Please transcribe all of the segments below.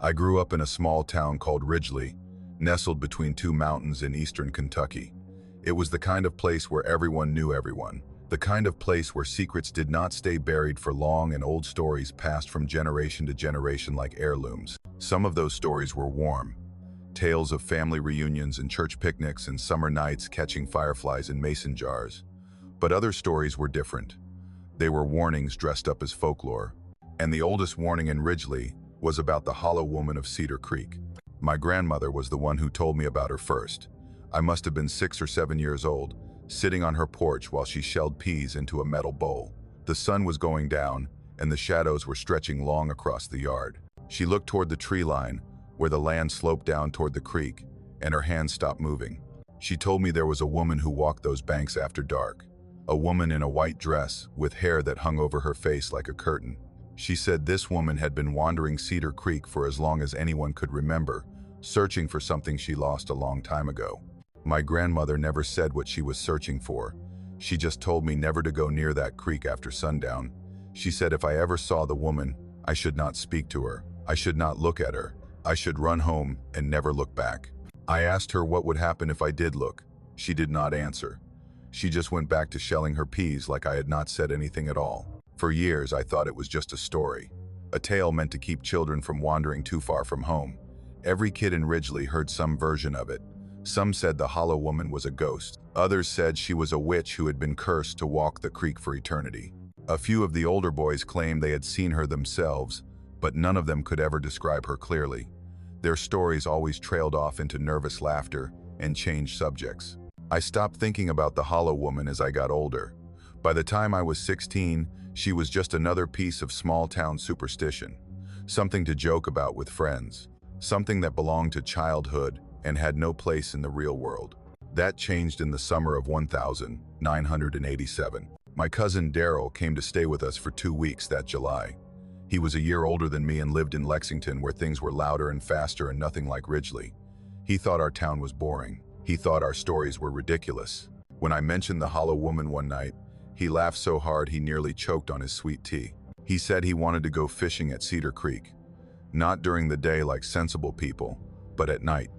I grew up in a small town called Ridgely, nestled between two mountains in eastern Kentucky. It was the kind of place where everyone knew everyone, the kind of place where secrets did not stay buried for long and old stories passed from generation to generation like heirlooms. Some of those stories were warm, tales of family reunions and church picnics and summer nights catching fireflies in mason jars. But other stories were different. They were warnings dressed up as folklore. And the oldest warning in Ridgely was about the Hollow Woman of Cedar Creek. My grandmother was the one who told me about her first. I must have been 6 or 7 years old, sitting on her porch while she shelled peas into a metal bowl. The sun was going down, and the shadows were stretching long across the yard. She looked toward the tree line, where the land sloped down toward the creek, and her hands stopped moving. She told me there was a woman who walked those banks after dark. A woman in a white dress, with hair that hung over her face like a curtain. She said this woman had been wandering Cedar Creek for as long as anyone could remember, searching for something she lost a long time ago. My grandmother never said what she was searching for. She just told me never to go near that creek after sundown. She said if I ever saw the woman, I should not speak to her. I should not look at her. I should run home and never look back. I asked her what would happen if I did look. She did not answer. She just went back to shelling her peas like I had not said anything at all. For years, I thought it was just a story, a tale meant to keep children from wandering too far from home. Every kid in Ridgely heard some version of it. Some said the Hollow Woman was a ghost. Others said she was a witch who had been cursed to walk the creek for eternity. A few of the older boys claimed they had seen her themselves, but none of them could ever describe her clearly. Their stories always trailed off into nervous laughter and changed subjects. I stopped thinking about the Hollow Woman as I got older. By the time I was 16, she was just another piece of small-town superstition, something to joke about with friends, something that belonged to childhood and had no place in the real world. That changed in the summer of 1987. My cousin Daryl came to stay with us for 2 weeks that July. He was a year older than me and lived in Lexington, where things were louder and faster and nothing like Ridgely. He thought our town was boring. He thought our stories were ridiculous. When I mentioned the Hollow Woman one night, he laughed so hard he nearly choked on his sweet tea. He said he wanted to go fishing at Cedar Creek. Not during the day like sensible people, but at night.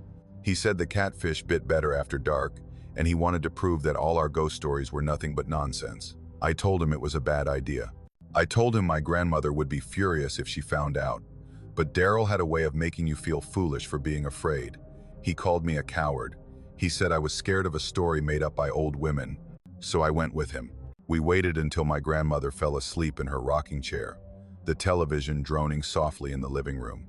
He said the catfish bit better after dark, and he wanted to prove that all our ghost stories were nothing but nonsense. I told him it was a bad idea. I told him my grandmother would be furious if she found out. But Daryl had a way of making you feel foolish for being afraid. He called me a coward. He said I was scared of a story made up by old women. So I went with him. We waited until my grandmother fell asleep in her rocking chair, the television droning softly in the living room.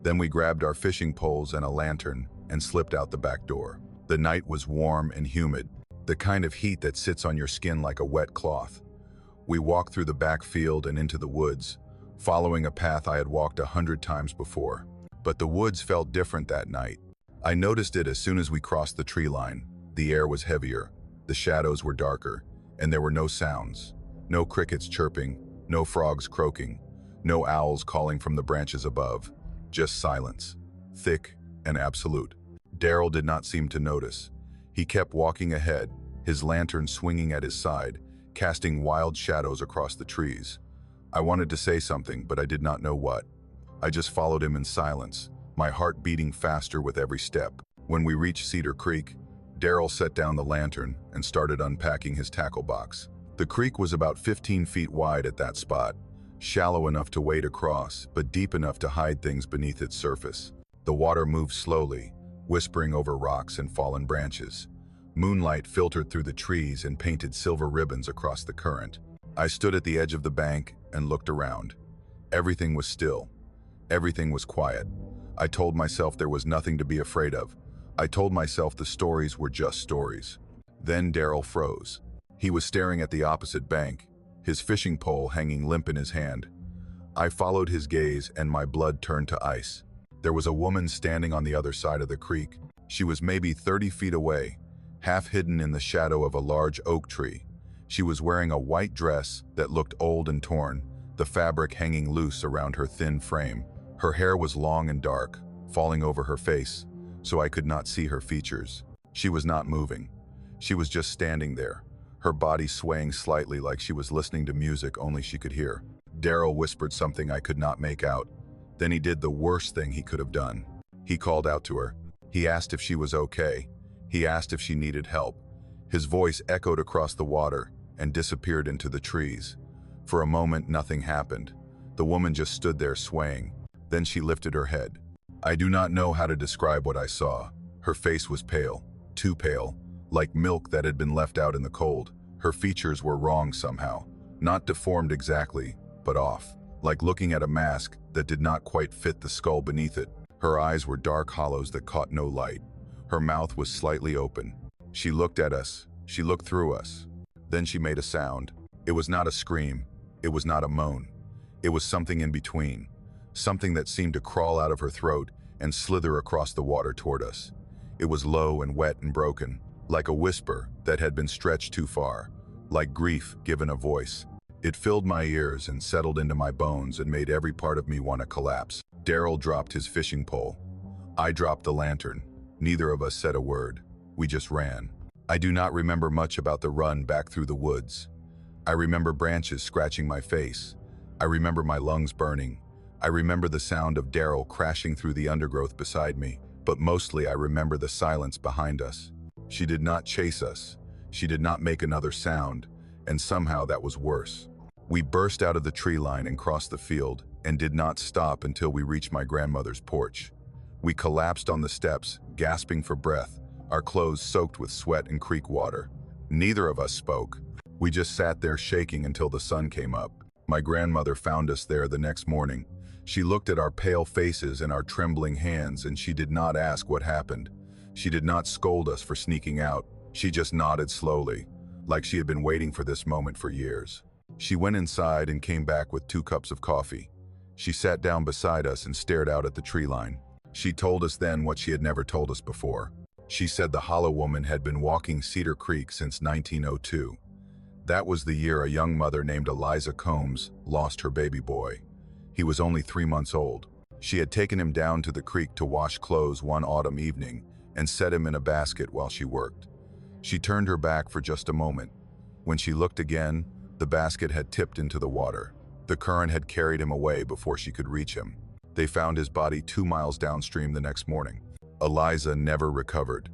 Then we grabbed our fishing poles and a lantern and slipped out the back door. The night was warm and humid, the kind of heat that sits on your skin like a wet cloth. We walked through the back field and into the woods, following a path I had walked 100 times before. But the woods felt different that night. I noticed it as soon as we crossed the tree line. The air was heavier, the shadows were darker, and there were no sounds. No crickets chirping, no frogs croaking, no owls calling from the branches above. Just silence, thick and absolute. Daryl did not seem to notice. He kept walking ahead, his lantern swinging at his side, casting wild shadows across the trees. I wanted to say something, but I did not know what. I just followed him in silence, my heart beating faster with every step. When we reached Cedar Creek, Daryl set down the lantern and started unpacking his tackle box. The creek was about 15 feet wide at that spot, shallow enough to wade across, but deep enough to hide things beneath its surface. The water moved slowly, whispering over rocks and fallen branches. Moonlight filtered through the trees and painted silver ribbons across the current. I stood at the edge of the bank and looked around. Everything was still. Everything was quiet. I told myself there was nothing to be afraid of. I told myself the stories were just stories. Then Daryl froze. He was staring at the opposite bank, his fishing pole hanging limp in his hand. I followed his gaze and my blood turned to ice. There was a woman standing on the other side of the creek. She was maybe 30 feet away, half hidden in the shadow of a large oak tree. She was wearing a white dress that looked old and torn, the fabric hanging loose around her thin frame. Her hair was long and dark, falling over her face, so I could not see her features. She was not moving. She was just standing there, her body swaying slightly like she was listening to music only she could hear. Daryl whispered something I could not make out. Then he did the worst thing he could have done. He called out to her. He asked if she was okay. He asked if she needed help. His voice echoed across the water and disappeared into the trees. For a moment, nothing happened. The woman just stood there swaying. Then she lifted her head. I do not know how to describe what I saw. Her face was pale, too pale, like milk that had been left out in the cold. Her features were wrong somehow, not deformed exactly, but off, like looking at a mask that did not quite fit the skull beneath it. Her eyes were dark hollows that caught no light. Her mouth was slightly open. She looked at us. She looked through us. Then she made a sound. It was not a scream. It was not a moan. It was something in between. Something that seemed to crawl out of her throat and slither across the water toward us. It was low and wet and broken, like a whisper that had been stretched too far, like grief given a voice. It filled my ears and settled into my bones and made every part of me want to collapse. Daryl dropped his fishing pole. I dropped the lantern. Neither of us said a word. We just ran. I do not remember much about the run back through the woods. I remember branches scratching my face. I remember my lungs burning. I remember the sound of Daryl crashing through the undergrowth beside me, but mostly I remember the silence behind us. She did not chase us. She did not make another sound, and somehow that was worse. We burst out of the tree line and crossed the field, and did not stop until we reached my grandmother's porch. We collapsed on the steps, gasping for breath, our clothes soaked with sweat and creek water. Neither of us spoke. We just sat there shaking until the sun came up. My grandmother found us there the next morning. She looked at our pale faces and our trembling hands, and she did not ask what happened. She did not scold us for sneaking out. She just nodded slowly, like she had been waiting for this moment for years. She went inside and came back with 2 cups of coffee. She sat down beside us and stared out at the tree line. She told us then what she had never told us before. She said the Hollow woman had been walking Cedar Creek since 1902. That was the year a young mother named Eliza Combs lost her baby boy. He was only 3 months old. She had taken him down to the creek to wash clothes one autumn evening and set him in a basket while she worked. She turned her back for just a moment. When she looked again, the basket had tipped into the water. The current had carried him away before she could reach him. They found his body 2 miles downstream the next morning. Eliza never recovered.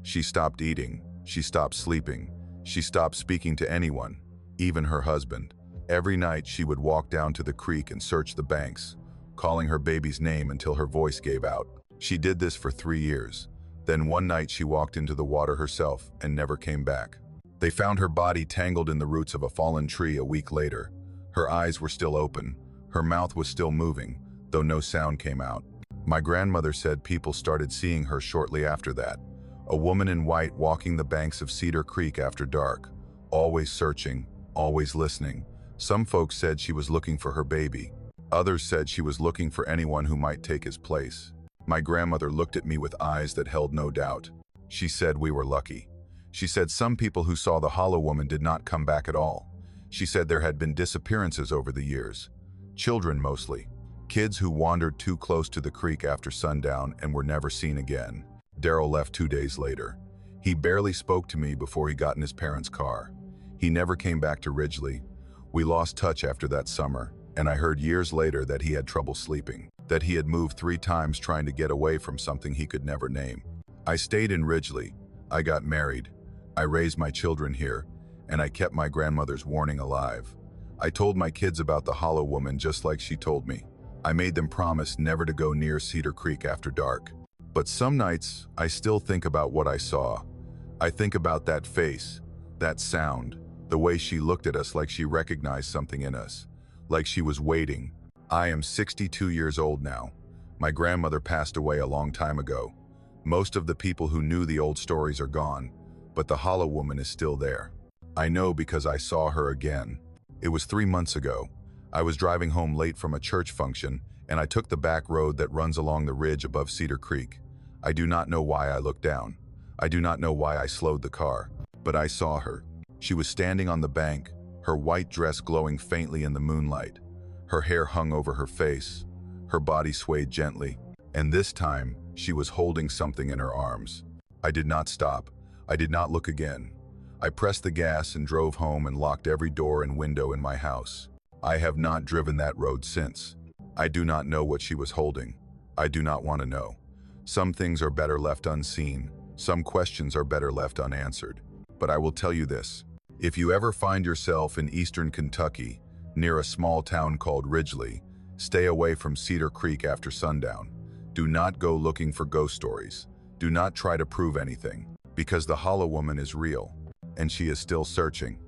She stopped eating. She stopped sleeping. She stopped speaking to anyone, even her husband. Every night she would walk down to the creek and search the banks, calling her baby's name until her voice gave out. She did this for 3 years. Then one night she walked into the water herself and never came back. They found her body tangled in the roots of a fallen tree a week later. Her eyes were still open. Her mouth was still moving, though no sound came out. My grandmother said people started seeing her shortly after that. A woman in white walking the banks of Cedar Creek after dark, always searching, always listening. Some folks said she was looking for her baby. Others said she was looking for anyone who might take his place. My grandmother looked at me with eyes that held no doubt. She said we were lucky. She said some people who saw the Hollow woman did not come back at all. She said there had been disappearances over the years. Children mostly. Kids who wandered too close to the creek after sundown and were never seen again. Daryl left 2 days later. He barely spoke to me before he got in his parents' car. He never came back to Ridgely. We lost touch after that summer, and I heard years later that he had trouble sleeping, that he had moved 3 times trying to get away from something he could never name. I stayed in Ridgely. I got married. I raised my children here, and I kept my grandmother's warning alive. I told my kids about the Hollow woman just like she told me. I made them promise never to go near Cedar Creek after dark. But some nights, I still think about what I saw. I think about that face, that sound, the way she looked at us like she recognized something in us, like she was waiting. I am 62 years old now. My grandmother passed away a long time ago. Most of the people who knew the old stories are gone, but the Hollow woman is still there. I know because I saw her again. It was 3 months ago. I was driving home late from a church function, and I took the back road that runs along the ridge above Cedar Creek. I do not know why I looked down. I do not know why I slowed the car, but I saw her. She was standing on the bank, her white dress glowing faintly in the moonlight. Her hair hung over her face. Her body swayed gently, and this time, she was holding something in her arms. I did not stop. I did not look again. I pressed the gas and drove home and locked every door and window in my house. I have not driven that road since. I do not know what she was holding. I do not want to know. Some things are better left unseen. Some questions are better left unanswered. But I will tell you this. If you ever find yourself in eastern Kentucky, near a small town called Ridgely, stay away from Cedar Creek after sundown. Do not go looking for ghost stories. Do not try to prove anything, because the Hollow Woman is real, and she is still searching.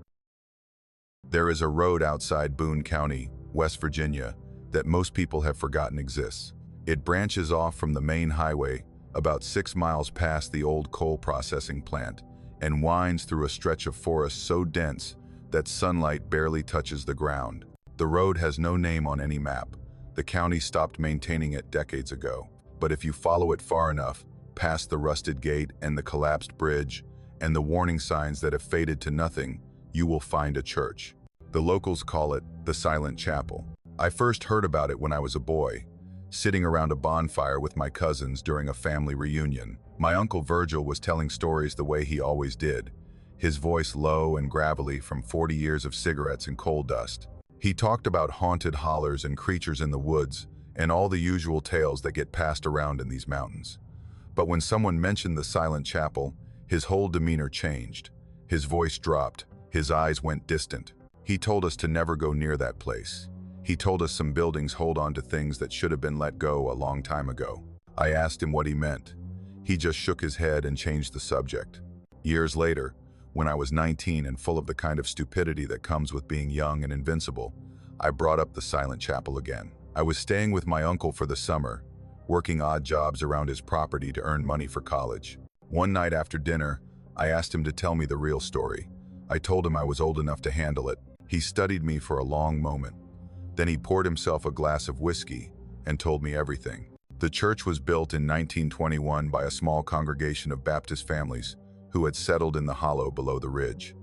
There is a road outside Boone County, West Virginia, that most people have forgotten exists. It branches off from the main highway about 6 miles past the old coal processing plant and winds through a stretch of forest so dense that sunlight barely touches the ground. The road has no name on any map. The county stopped maintaining it decades ago. But if you follow it far enough, past the rusted gate and the collapsed bridge and the warning signs that have faded to nothing, you will find a church. The locals call it the Silent Chapel. I first heard about it when I was a boy, sitting around a bonfire with my cousins during a family reunion. My Uncle Virgil was telling stories the way he always did, his voice low and gravelly from 40 years of cigarettes and coal dust. He talked about haunted hollers and creatures in the woods and all the usual tales that get passed around in these mountains. But when someone mentioned the Silent Chapel, his whole demeanor changed. His voice dropped, his eyes went distant. He told us to never go near that place. He told us some buildings hold on to things that should have been let go a long time ago. I asked him what he meant. He just shook his head and changed the subject. Years later, when I was 19 and full of the kind of stupidity that comes with being young and invincible, I brought up the Silent Chapel again. I was staying with my uncle for the summer, working odd jobs around his property to earn money for college. One night after dinner, I asked him to tell me the real story. I told him I was old enough to handle it. He studied me for a long moment. Then he poured himself a glass of whiskey and told me everything. The church was built in 1921 by a small congregation of Baptist families who had settled in the hollow below the ridge.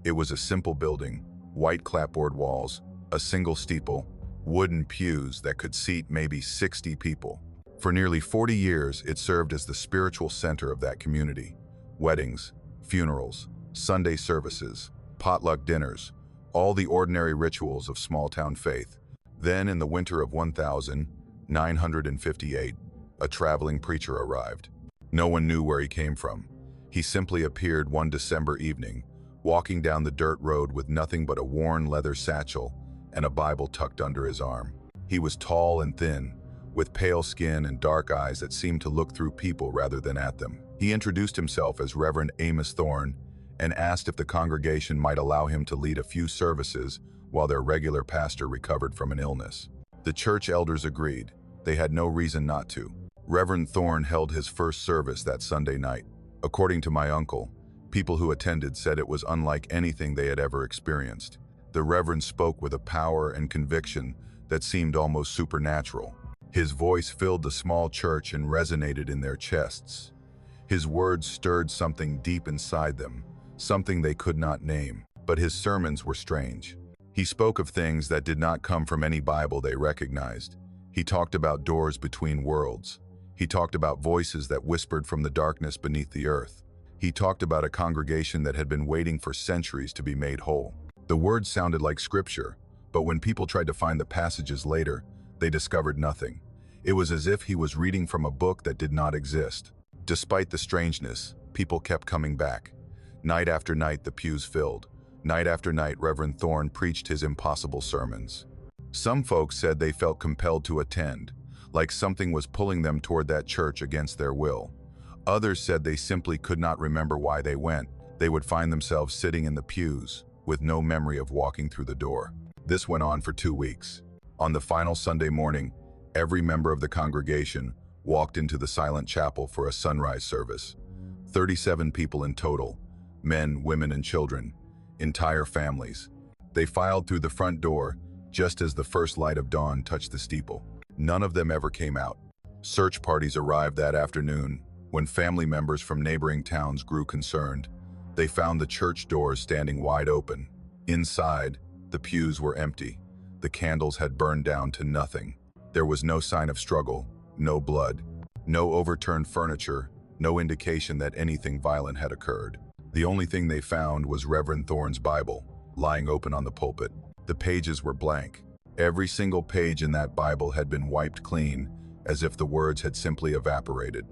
It was a simple building, white clapboard walls, a single steeple, wooden pews that could seat maybe 60 people. For nearly 40 years, it served as the spiritual center of that community. Weddings, funerals, Sunday services, potluck dinners, all the ordinary rituals of small-town faith. Then, in the winter of 1958, a traveling preacher arrived. No one knew where he came from. He simply appeared one December evening, walking down the dirt road with nothing but a worn leather satchel and a Bible tucked under his arm. He was tall and thin, with pale skin and dark eyes that seemed to look through people rather than at them. He introduced himself as Reverend Amos Thorne and asked if the congregation might allow him to lead a few services while their regular pastor recovered from an illness. The church elders agreed. They had no reason not to. Reverend Thorne held his first service that Sunday night. According to my uncle, people who attended said it was unlike anything they had ever experienced. The Reverend spoke with a power and conviction that seemed almost supernatural. His voice filled the small church and resonated in their chests. His words stirred something deep inside them, something they could not name. But his sermons were strange. He spoke of things that did not come from any Bible they recognized. He talked about doors between worlds. He talked about voices that whispered from the darkness beneath the earth. He talked about a congregation that had been waiting for centuries to be made whole. The words sounded like scripture, but when people tried to find the passages later, they discovered nothing. It was as if he was reading from a book that did not exist. Despite the strangeness, people kept coming back. Night after night, the pews filled. Night after night, Reverend Thorne preached his impossible sermons. Some folks said they felt compelled to attend, like something was pulling them toward that church against their will. Others said they simply could not remember why they went. They would find themselves sitting in the pews, with no memory of walking through the door. This went on for 2 weeks. On the final Sunday morning, every member of the congregation walked into the Silent Chapel for a sunrise service. 37 people in total, men, women, and children, entire families. They filed through the front door just as the first light of dawn touched the steeple. None of them ever came out. Search parties arrived that afternoon. When family members from neighboring towns grew concerned, they found the church doors standing wide open. Inside, the pews were empty. The candles had burned down to nothing. There was no sign of struggle, no blood, no overturned furniture, no indication that anything violent had occurred. The only thing they found was Reverend Thorne's Bible, lying open on the pulpit. The pages were blank. Every single page in that Bible had been wiped clean, as if the words had simply evaporated.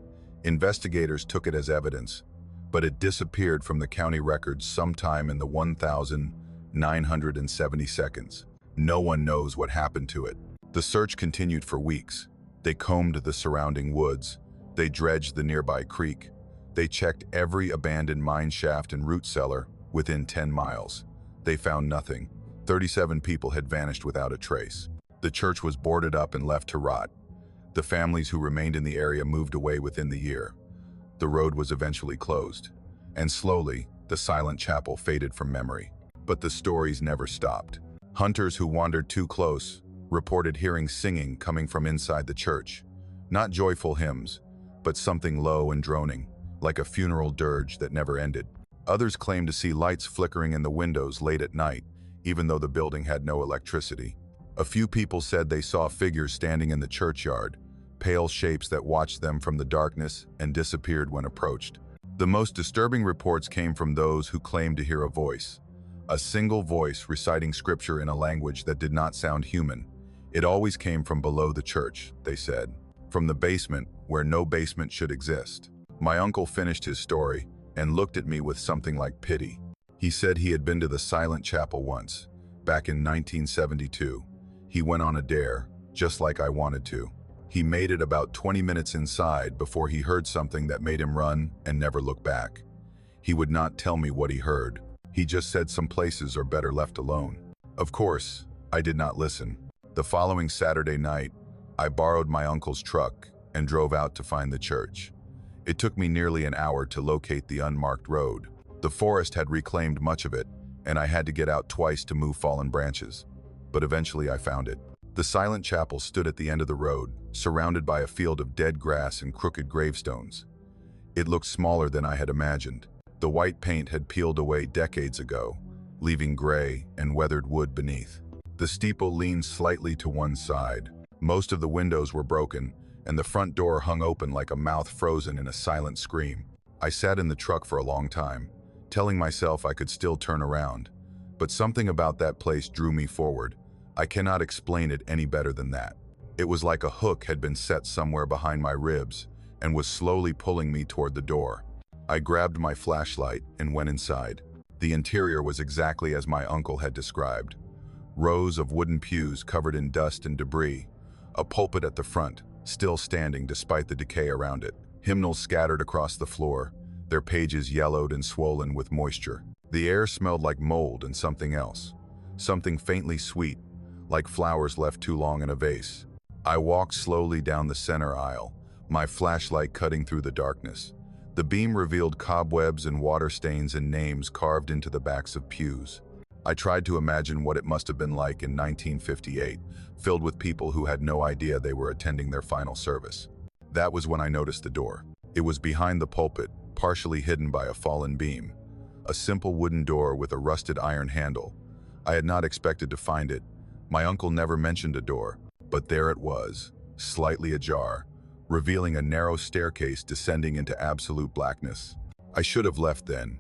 Investigators took it as evidence, but it disappeared from the county records sometime in the 1,970 seconds. No one knows what happened to it. The search continued for weeks. They combed the surrounding woods. They dredged the nearby creek. They checked every abandoned mine shaft and root cellar within 10 miles. They found nothing. 37 people had vanished without a trace. The church was boarded up and left to rot. The families who remained in the area moved away within the year. The road was eventually closed, and slowly, the silent chapel faded from memory. But the stories never stopped. Hunters who wandered too close reported hearing singing coming from inside the church. Not joyful hymns, but something low and droning, like a funeral dirge that never ended. Others claimed to see lights flickering in the windows late at night, even though the building had no electricity. A few people said they saw figures standing in the churchyard, pale shapes that watched them from the darkness and disappeared when approached. The most disturbing reports came from those who claimed to hear a voice. A single voice reciting scripture in a language that did not sound human. It always came from below the church, they said, from the basement where no basement should exist. My uncle finished his story and looked at me with something like pity. He said he had been to the silent chapel once, back in 1972. He went on a dare, just like I wanted to. He made it about 20 minutes inside before he heard something that made him run and never look back. He would not tell me what he heard. He just said some places are better left alone. Of course, I did not listen. The following Saturday night, I borrowed my uncle's truck and drove out to find the church. It took me nearly an hour to locate the unmarked road. The forest had reclaimed much of it, and I had to get out twice to move fallen branches. But eventually I found it. The silent chapel stood at the end of the road, surrounded by a field of dead grass and crooked gravestones. It looked smaller than I had imagined. The white paint had peeled away decades ago, leaving gray and weathered wood beneath. The steeple leaned slightly to one side. Most of the windows were broken, and the front door hung open like a mouth frozen in a silent scream. I sat in the truck for a long time, telling myself I could still turn around. But something about that place drew me forward. I cannot explain it any better than that. It was like a hook had been set somewhere behind my ribs and was slowly pulling me toward the door. I grabbed my flashlight and went inside. The interior was exactly as my uncle had described. Rows of wooden pews covered in dust and debris. A pulpit at the front, still standing despite the decay around it. Hymnals scattered across the floor, their pages yellowed and swollen with moisture. The air smelled like mold and something else. Something faintly sweet, like flowers left too long in a vase. I walked slowly down the center aisle, my flashlight cutting through the darkness. The beam revealed cobwebs and water stains and names carved into the backs of pews. I tried to imagine what it must have been like in 1958, filled with people who had no idea they were attending their final service. That was when I noticed the door. It was behind the pulpit, partially hidden by a fallen beam. A simple wooden door with a rusted iron handle. I had not expected to find it. My uncle never mentioned a door, but there it was, slightly ajar, revealing a narrow staircase descending into absolute blackness. I should have left then.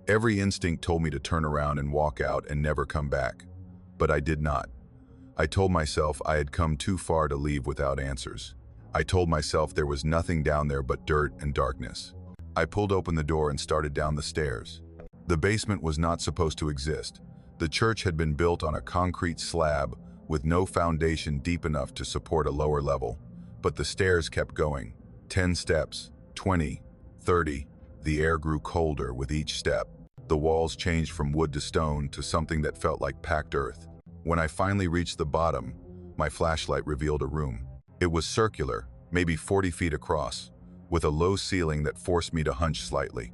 Every instinct told me to turn around and walk out and never come back. But I did not. I told myself I had come too far to leave without answers. I told myself there was nothing down there but dirt and darkness. I pulled open the door and started down the stairs. The basement was not supposed to exist. The church had been built on a concrete slab with no foundation deep enough to support a lower level. But the stairs kept going. 10 steps, 20, 30. The air grew colder with each step. The walls changed from wood to stone to something that felt like packed earth. When I finally reached the bottom, my flashlight revealed a room. It was circular, maybe 40 feet across, with a low ceiling that forced me to hunch slightly.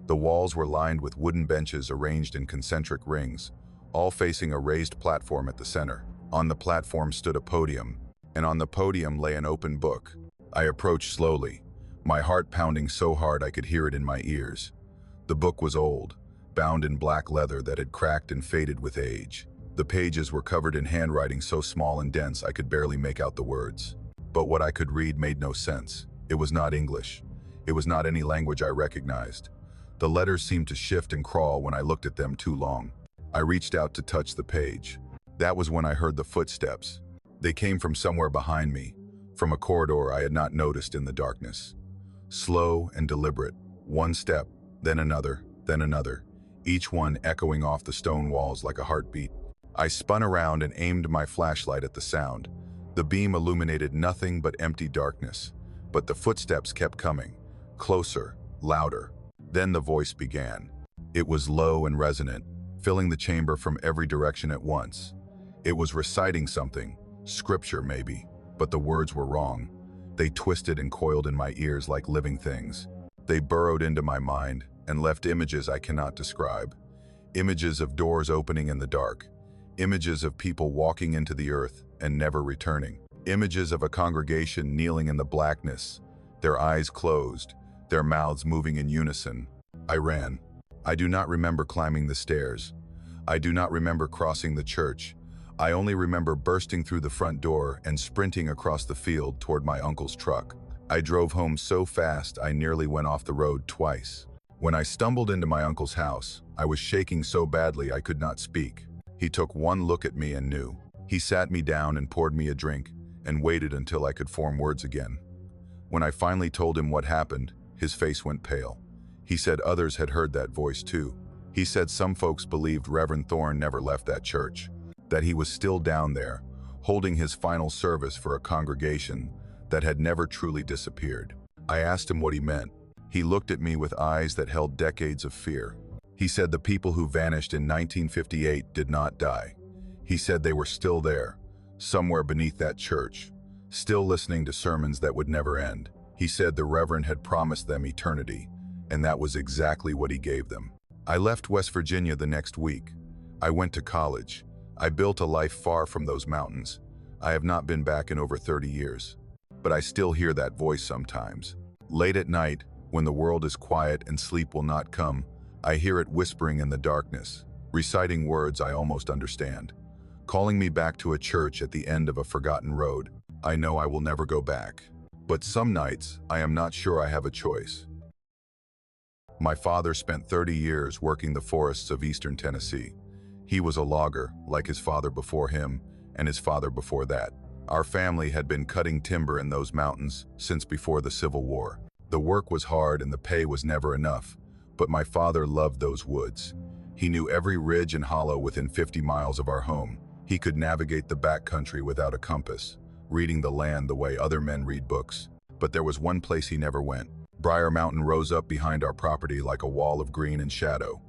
The walls were lined with wooden benches arranged in concentric rings, all facing a raised platform at the center. On the platform stood a podium, and on the podium lay an open book. I approached slowly, my heart pounding so hard I could hear it in my ears. The book was old, bound in black leather that had cracked and faded with age. The pages were covered in handwriting so small and dense I could barely make out the words. But what I could read made no sense. It was not English. It was not any language I recognized. The letters seemed to shift and crawl when I looked at them too long. I reached out to touch the page. That was when I heard the footsteps. They came from somewhere behind me, from a corridor I had not noticed in the darkness. Slow and deliberate, one step, then another, each one echoing off the stone walls like a heartbeat. I spun around and aimed my flashlight at the sound. The beam illuminated nothing but empty darkness, but the footsteps kept coming, closer, louder. Then the voice began. It was low and resonant, filling the chamber from every direction at once. It was reciting something, scripture maybe, but the words were wrong. They twisted and coiled in my ears like living things. They burrowed into my mind and left images I cannot describe. Images of doors opening in the dark. Images of people walking into the earth and never returning. Images of a congregation kneeling in the blackness, their eyes closed, their mouths moving in unison. I ran. I do not remember climbing the stairs. I do not remember crossing the church. I only remember bursting through the front door and sprinting across the field toward my uncle's truck. I drove home so fast I nearly went off the road twice. When I stumbled into my uncle's house, I was shaking so badly I could not speak. He took one look at me and knew. He sat me down and poured me a drink and waited until I could form words again. When I finally told him what happened, his face went pale. He said others had heard that voice too. He said some folks believed Reverend Thorne never left that church, that he was still down there, holding his final service for a congregation that had never truly disappeared. I asked him what he meant. He looked at me with eyes that held decades of fear. He said the people who vanished in 1958 did not die. He said they were still there, somewhere beneath that church, still listening to sermons that would never end. He said the Reverend had promised them eternity, and that was exactly what he gave them. I left West Virginia the next week. I went to college. I built a life far from those mountains. I have not been back in over 30 years. But I still hear that voice sometimes. Late at night, when the world is quiet and sleep will not come, I hear it whispering in the darkness, reciting words I almost understand, calling me back to a church at the end of a forgotten road. I know I will never go back. But some nights, I am not sure I have a choice. My father spent 30 years working the forests of eastern Tennessee. He was a logger, like his father before him, and his father before that. Our family had been cutting timber in those mountains since before the Civil War. The work was hard and the pay was never enough, but my father loved those woods. He knew every ridge and hollow within 50 miles of our home. He could navigate the backcountry without a compass, reading the land the way other men read books. But there was one place he never went. Brier Mountain rose up behind our property like a wall of green and shadow.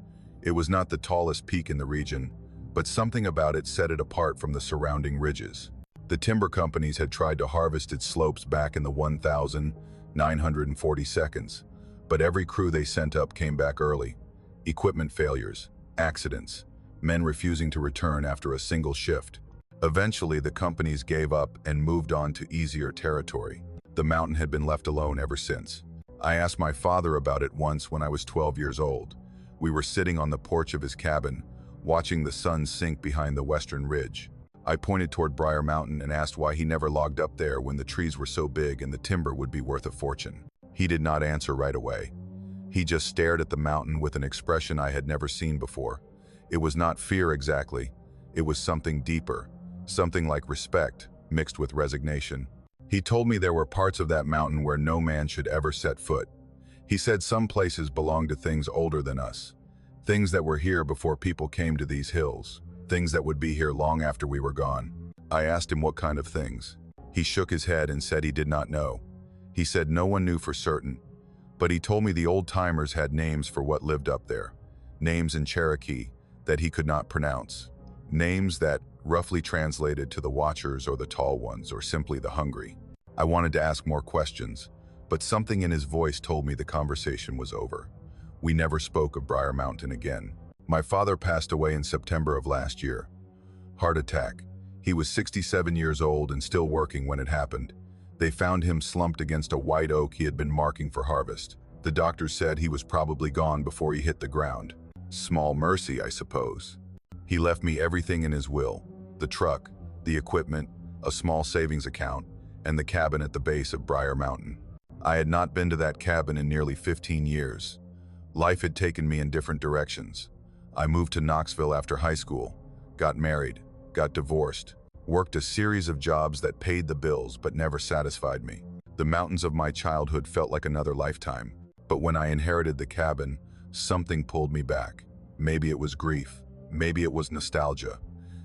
It was not the tallest peak in the region, but something about it set it apart from the surrounding ridges. The timber companies had tried to harvest its slopes back in the 1942, but every crew they sent up came back early. Equipment failures, accidents, men refusing to return after a single shift. Eventually, the companies gave up and moved on to easier territory. The mountain had been left alone ever since. I asked my father about it once when I was 12 years old. We were sitting on the porch of his cabin, watching the sun sink behind the western ridge. I pointed toward Brier Mountain and asked why he never logged up there when the trees were so big and the timber would be worth a fortune. He did not answer right away. He just stared at the mountain with an expression I had never seen before. It was not fear exactly. It was something deeper, something like respect, mixed with resignation. He told me there were parts of that mountain where no man should ever set foot. He said some places belonged to things older than us, things that were here before people came to these hills, things that would be here long after we were gone. I asked him what kind of things. He shook his head and said he did not know. He said no one knew for certain, but he told me the old-timers had names for what lived up there, names in Cherokee that he could not pronounce, names that roughly translated to the Watchers or the Tall Ones or simply the Hungry. I wanted to ask more questions, but something in his voice told me the conversation was over. We never spoke of Brier Mountain again. My father passed away in September of last year. Heart attack. He was 67 years old and still working when it happened. They found him slumped against a white oak he had been marking for harvest. The doctor said he was probably gone before he hit the ground. Small mercy, I suppose. He left me everything in his will. The truck, the equipment, a small savings account, and the cabin at the base of Brier Mountain. I had not been to that cabin in nearly 15 years. Life had taken me in different directions. I moved to Knoxville after high school, got married, got divorced, worked a series of jobs that paid the bills but never satisfied me. The mountains of my childhood felt like another lifetime. But when I inherited the cabin, something pulled me back. Maybe it was grief. Maybe it was nostalgia.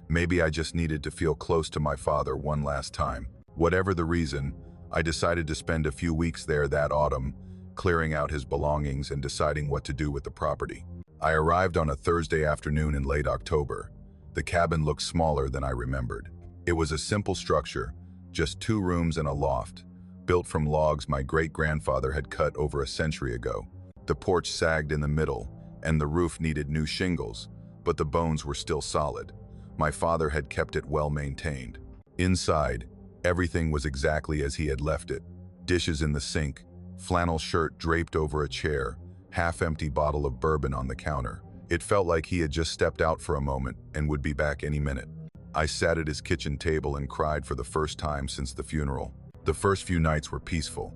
Maybe I just needed to feel close to my father one last time. Whatever the reason, I decided to spend a few weeks there that autumn, clearing out his belongings and deciding what to do with the property. I arrived on a Thursday afternoon in late October. The cabin looked smaller than I remembered. It was a simple structure, just 2 rooms and a loft, built from logs my great-grandfather had cut over a century ago. The porch sagged in the middle, and the roof needed new shingles, but the bones were still solid. My father had kept it well maintained. Inside, everything was exactly as he had left it. Dishes in the sink, flannel shirt draped over a chair, half-empty bottle of bourbon on the counter. It felt like he had just stepped out for a moment and would be back any minute. I sat at his kitchen table and cried for the first time since the funeral. The first few nights were peaceful.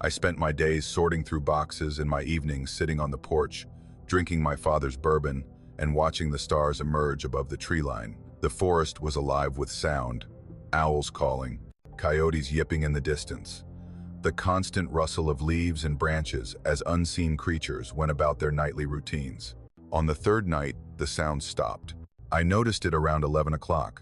I spent my days sorting through boxes and my evenings sitting on the porch, drinking my father's bourbon and watching the stars emerge above the tree line. The forest was alive with sound, owls calling, coyotes yipping in the distance, the constant rustle of leaves and branches as unseen creatures went about their nightly routines. On the third night, the sound stopped. I noticed it around 11 o'clock.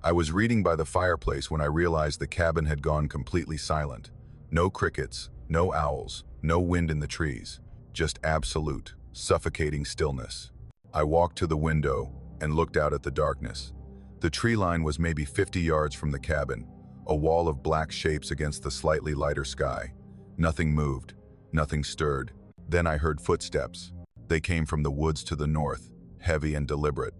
I was reading by the fireplace when I realized the cabin had gone completely silent. No crickets, no owls, no wind in the trees, just absolute, suffocating stillness. I walked to the window and looked out at the darkness. The tree line was maybe 50 yards from the cabin, a wall of black shapes against the slightly lighter sky. Nothing moved, nothing stirred. Then I heard footsteps. They came from the woods to the north, heavy and deliberate.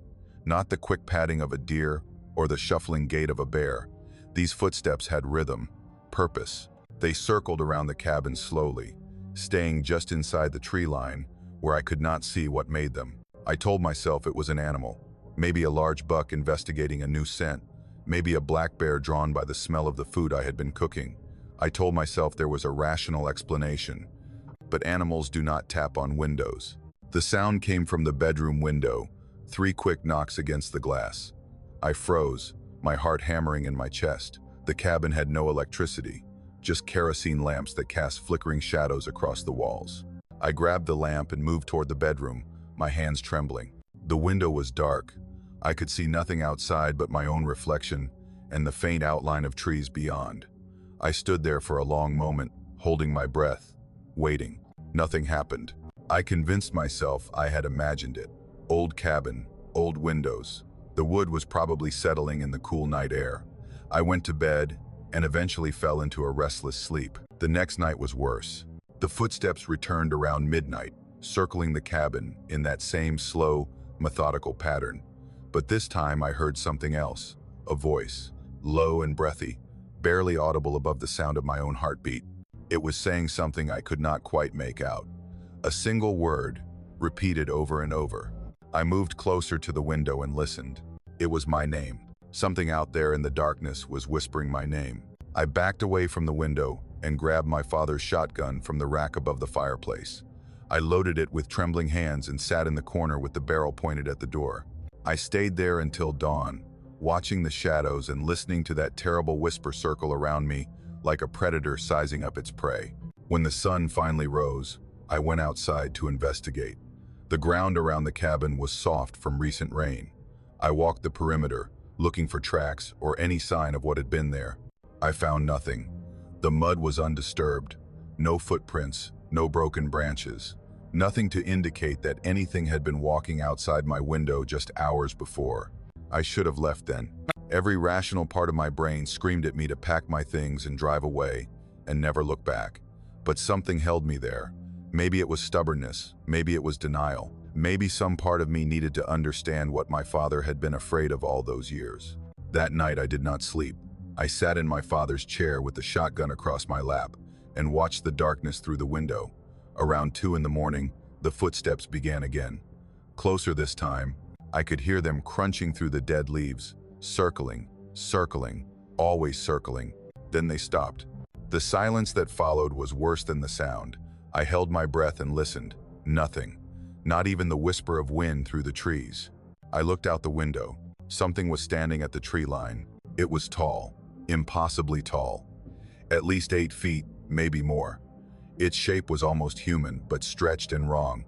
Not the quick padding of a deer or the shuffling gait of a bear. These footsteps had rhythm, purpose. They circled around the cabin slowly, staying just inside the tree line where I could not see what made them. I told myself it was an animal, maybe a large buck investigating a new scent, maybe a black bear drawn by the smell of the food I had been cooking. I told myself there was a rational explanation, but animals do not tap on windows. The sound came from the bedroom window, 3 quick knocks against the glass. I froze, my heart hammering in my chest. The cabin had no electricity, just kerosene lamps that cast flickering shadows across the walls. I grabbed the lamp and moved toward the bedroom, my hands trembling. The window was dark. I could see nothing outside but my own reflection and the faint outline of trees beyond. I stood there for a long moment, holding my breath, waiting. Nothing happened. I convinced myself I had imagined it. Old cabin, old windows. The wood was probably settling in the cool night air. I went to bed and eventually fell into a restless sleep. The next night was worse. The footsteps returned around midnight, circling the cabin in that same slow, methodical pattern. But this time I heard something else, a voice, low and breathy, barely audible above the sound of my own heartbeat. It was saying something I could not quite make out. A single word, repeated over and over. I moved closer to the window and listened. It was my name. Something out there in the darkness was whispering my name. I backed away from the window and grabbed my father's shotgun from the rack above the fireplace. I loaded it with trembling hands and sat in the corner with the barrel pointed at the door. I stayed there until dawn, watching the shadows and listening to that terrible whisper circle around me like a predator sizing up its prey. When the sun finally rose, I went outside to investigate. The ground around the cabin was soft from recent rain. I walked the perimeter, looking for tracks or any sign of what had been there. I found nothing. The mud was undisturbed. No footprints, no broken branches. Nothing to indicate that anything had been walking outside my window just hours before. I should have left then. Every rational part of my brain screamed at me to pack my things and drive away and never look back. But something held me there. Maybe it was stubbornness, maybe it was denial. Maybe some part of me needed to understand what my father had been afraid of all those years. That night I did not sleep. I sat in my father's chair with the shotgun across my lap and watched the darkness through the window. Around 2 in the morning, the footsteps began again. Closer this time, I could hear them crunching through the dead leaves, circling, circling, always circling. Then they stopped. The silence that followed was worse than the sound. I held my breath and listened. Nothing. Not even the whisper of wind through the trees. I looked out the window. Something was standing at the tree line. It was tall, impossibly tall. At least 8 feet, maybe more. Its shape was almost human, but stretched and wrong,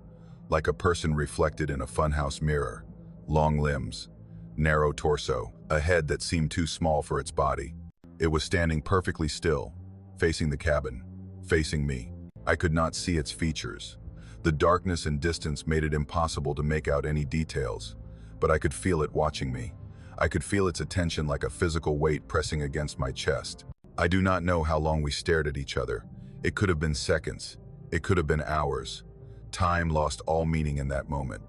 like a person reflected in a funhouse mirror. Long limbs, narrow torso, a head that seemed too small for its body. It was standing perfectly still, facing the cabin, facing me. I could not see its features. The darkness and distance made it impossible to make out any details, but I could feel it watching me. I could feel its attention like a physical weight pressing against my chest. I do not know how long we stared at each other. It could have been seconds. It could have been hours. Time lost all meaning in that moment.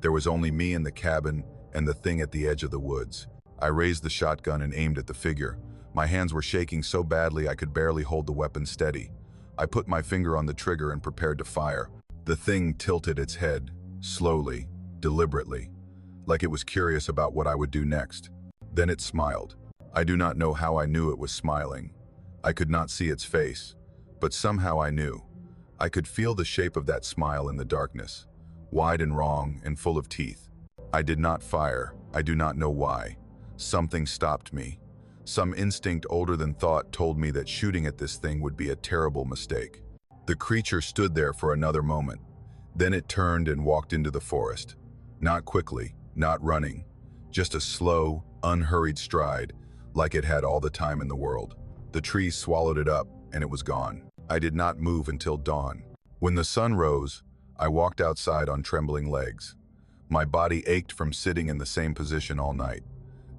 There was only me in the cabin and the thing at the edge of the woods. I raised the shotgun and aimed at the figure. My hands were shaking so badly I could barely hold the weapon steady. I put my finger on the trigger and prepared to fire. The thing tilted its head, slowly, deliberately, like it was curious about what I would do next. Then it smiled. I do not know how I knew it was smiling. I could not see its face, but somehow I knew. I could feel the shape of that smile in the darkness, wide and wrong and full of teeth. I did not fire. I do not know why. Something stopped me. Some instinct older than thought told me that shooting at this thing would be a terrible mistake. The creature stood there for another moment. Then it turned and walked into the forest. Not quickly, not running, just a slow, unhurried stride, like it had all the time in the world. The trees swallowed it up, and it was gone. I did not move until dawn. When the sun rose, I walked outside on trembling legs. My body ached from sitting in the same position all night.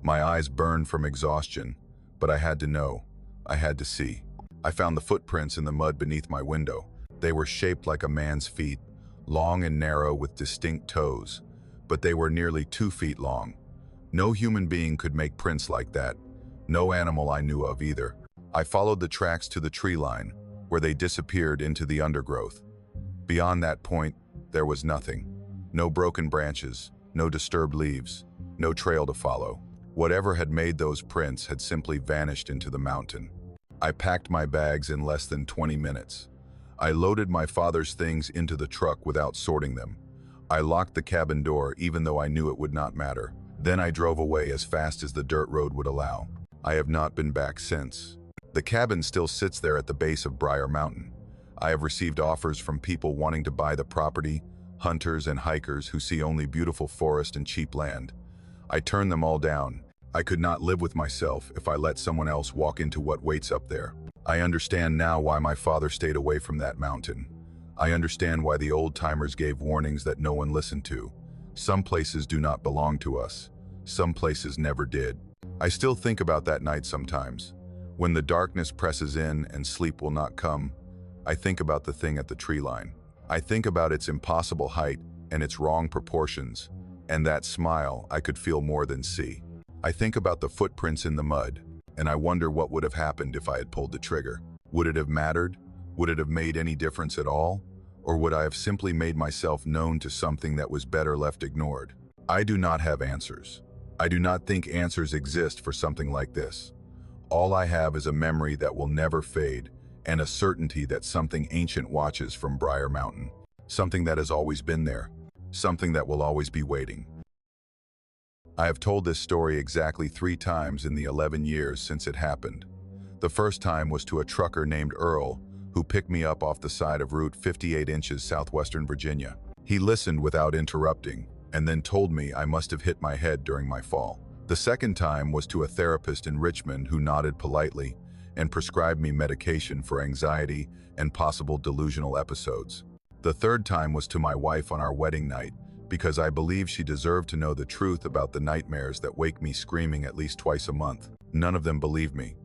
My eyes burned from exhaustion, but I had to know. I had to see. I found the footprints in the mud beneath my window. They were shaped like a man's feet, long and narrow with distinct toes, but they were nearly 2 feet long. No human being could make prints like that. No animal I knew of either. I followed the tracks to the tree line, where they disappeared into the undergrowth. Beyond that point, there was nothing. No broken branches, no disturbed leaves, no trail to follow. Whatever had made those prints had simply vanished into the mountain. I packed my bags in less than 20 minutes. I loaded my father's things into the truck without sorting them. I locked the cabin door even though I knew it would not matter. Then I drove away as fast as the dirt road would allow. I have not been back since. The cabin still sits there at the base of Brier Mountain. I have received offers from people wanting to buy the property, hunters and hikers who see only beautiful forest and cheap land. I turned them all down. I could not live with myself if I let someone else walk into what waits up there. I understand now why my father stayed away from that mountain. I understand why the old-timers gave warnings that no one listened to. Some places do not belong to us. Some places never did. I still think about that night sometimes. When the darkness presses in and sleep will not come, I think about the thing at the tree line. I think about its impossible height and its wrong proportions, and that smile I could feel more than see. I think about the footprints in the mud, and I wonder what would have happened if I had pulled the trigger. Would it have mattered? Would it have made any difference at all? Or would I have simply made myself known to something that was better left ignored? I do not have answers. I do not think answers exist for something like this. All I have is a memory that will never fade, and a certainty that something ancient watches from Brier Mountain. Something that has always been there. Something that will always be waiting. I have told this story exactly 3 times in the 11 years since it happened. The first time was to a trucker named Earl, who picked me up off the side of Route 58 inches southwestern Virginia. He listened without interrupting, and then told me I must have hit my head during my fall. The second time was to a therapist in Richmond who nodded politely and prescribed me medication for anxiety and possible delusional episodes. The third time was to my wife on our wedding night, because I believe she deserved to know the truth about the nightmares that wake me screaming at least twice a month. None of them believed me.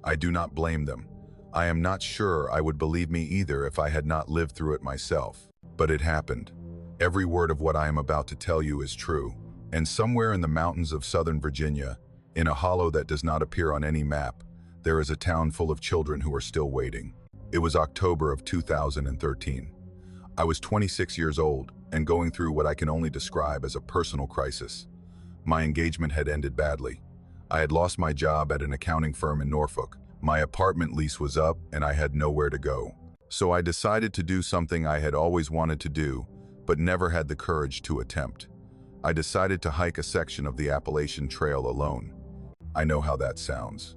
I do not blame them. I am not sure I would believe me either if I had not lived through it myself. But it happened. Every word of what I am about to tell you is true. And somewhere in the mountains of southern Virginia, in a hollow that does not appear on any map, there is a town full of children who are still waiting. It was October of 2013. I was 26 years old and going through what I can only describe as a personal crisis. My engagement had ended badly. I had lost my job at an accounting firm in Norfolk. My apartment lease was up and I had nowhere to go. So I decided to do something I had always wanted to do, but never had the courage to attempt. I decided to hike a section of the Appalachian Trail alone. I know how that sounds.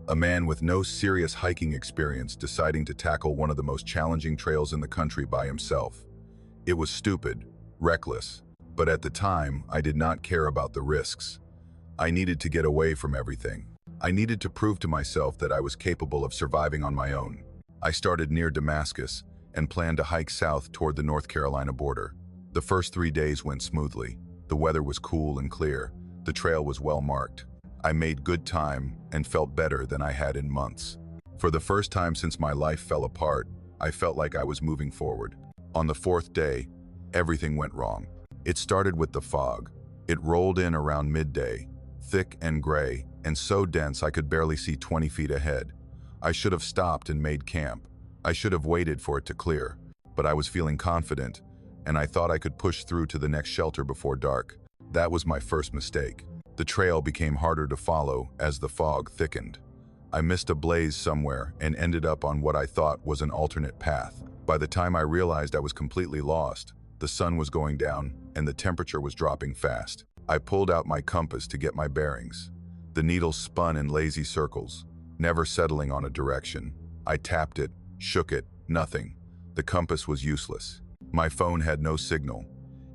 A man with no serious hiking experience deciding to tackle one of the most challenging trails in the country by himself. It was stupid, reckless, but at the time, I did not care about the risks. I needed to get away from everything. I needed to prove to myself that I was capable of surviving on my own. I started near Damascus and planned to hike south toward the North Carolina border. The first 3 days went smoothly. The weather was cool and clear. The trail was well marked. I made good time and felt better than I had in months. For the first time since my life fell apart, I felt like I was moving forward. On the 4th day, everything went wrong. It started with the fog. It rolled in around midday, thick and gray, and so dense I could barely see 20 feet ahead. I should have stopped and made camp. I should have waited for it to clear, but I was feeling confident, and I thought I could push through to the next shelter before dark. That was my first mistake. The trail became harder to follow as the fog thickened. I missed a blaze somewhere and ended up on what I thought was an alternate path. By the time I realized I was completely lost, the sun was going down and the temperature was dropping fast. I pulled out my compass to get my bearings. The needle spun in lazy circles, never settling on a direction. I tapped it, shook it, nothing. The compass was useless. My phone had no signal.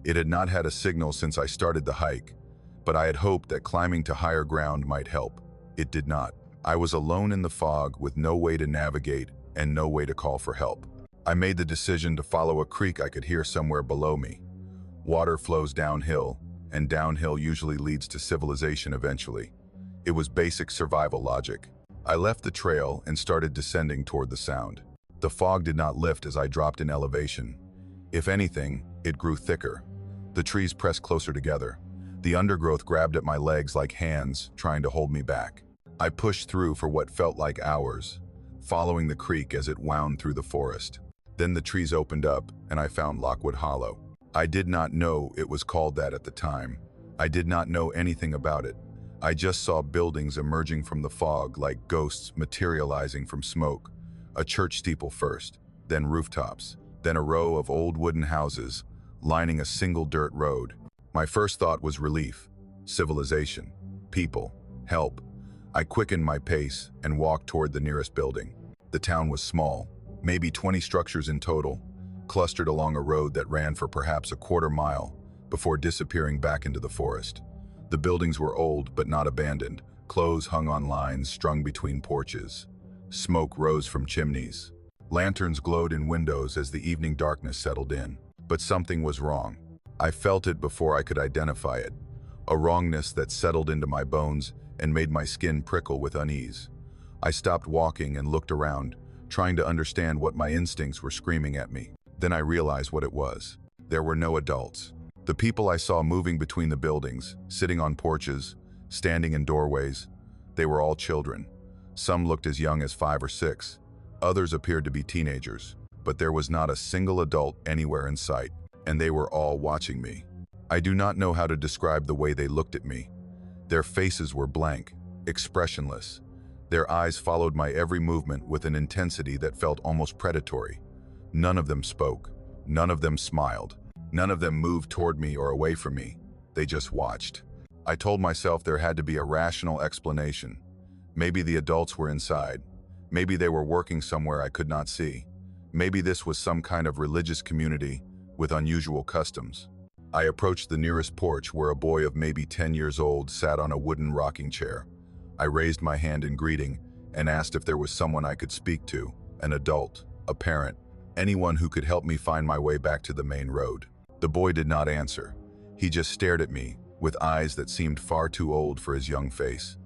It had not had a signal since I started the hike, but I had hoped that climbing to higher ground might help. It did not. I was alone in the fog with no way to navigate and no way to call for help. I made the decision to follow a creek I could hear somewhere below me. Water flows downhill, and downhill usually leads to civilization eventually. It was basic survival logic. I left the trail and started descending toward the sound. The fog did not lift as I dropped in elevation. If anything, it grew thicker. The trees pressed closer together. The undergrowth grabbed at my legs like hands, trying to hold me back. I pushed through for what felt like hours, following the creek as it wound through the forest. Then the trees opened up, and I found Lockwood Hollow. I did not know it was called that at the time. I did not know anything about it. I just saw buildings emerging from the fog like ghosts materializing from smoke. A church steeple first, then rooftops, then a row of old wooden houses lining a single dirt road. My first thought was relief, civilization, people, help. I quickened my pace and walked toward the nearest building. The town was small, maybe 20 structures in total, clustered along a road that ran for perhaps a quarter mile before disappearing back into the forest. The buildings were old but not abandoned. Clothes hung on lines strung between porches. Smoke rose from chimneys. Lanterns glowed in windows as the evening darkness settled in. But something was wrong. I felt it before I could identify it. A wrongness that settled into my bones and made my skin prickle with unease. I stopped walking and looked around, trying to understand what my instincts were screaming at me. Then I realized what it was. There were no adults. The people I saw moving between the buildings, sitting on porches, standing in doorways, they were all children. Some looked as young as 5 or 6. Others appeared to be teenagers, but there was not a single adult anywhere in sight, and they were all watching me. I do not know how to describe the way they looked at me. Their faces were blank, expressionless. Their eyes followed my every movement with an intensity that felt almost predatory. None of them spoke. None of them smiled. None of them moved toward me or away from me. They just watched. I told myself there had to be a rational explanation. Maybe the adults were inside. Maybe they were working somewhere I could not see. Maybe this was some kind of religious community with unusual customs. I approached the nearest porch where a boy of maybe 10 years old sat on a wooden rocking chair. I raised my hand in greeting and asked if there was someone I could speak to, an adult, a parent, anyone who could help me find my way back to the main road. The boy did not answer. He just stared at me with eyes that seemed far too old for his young face.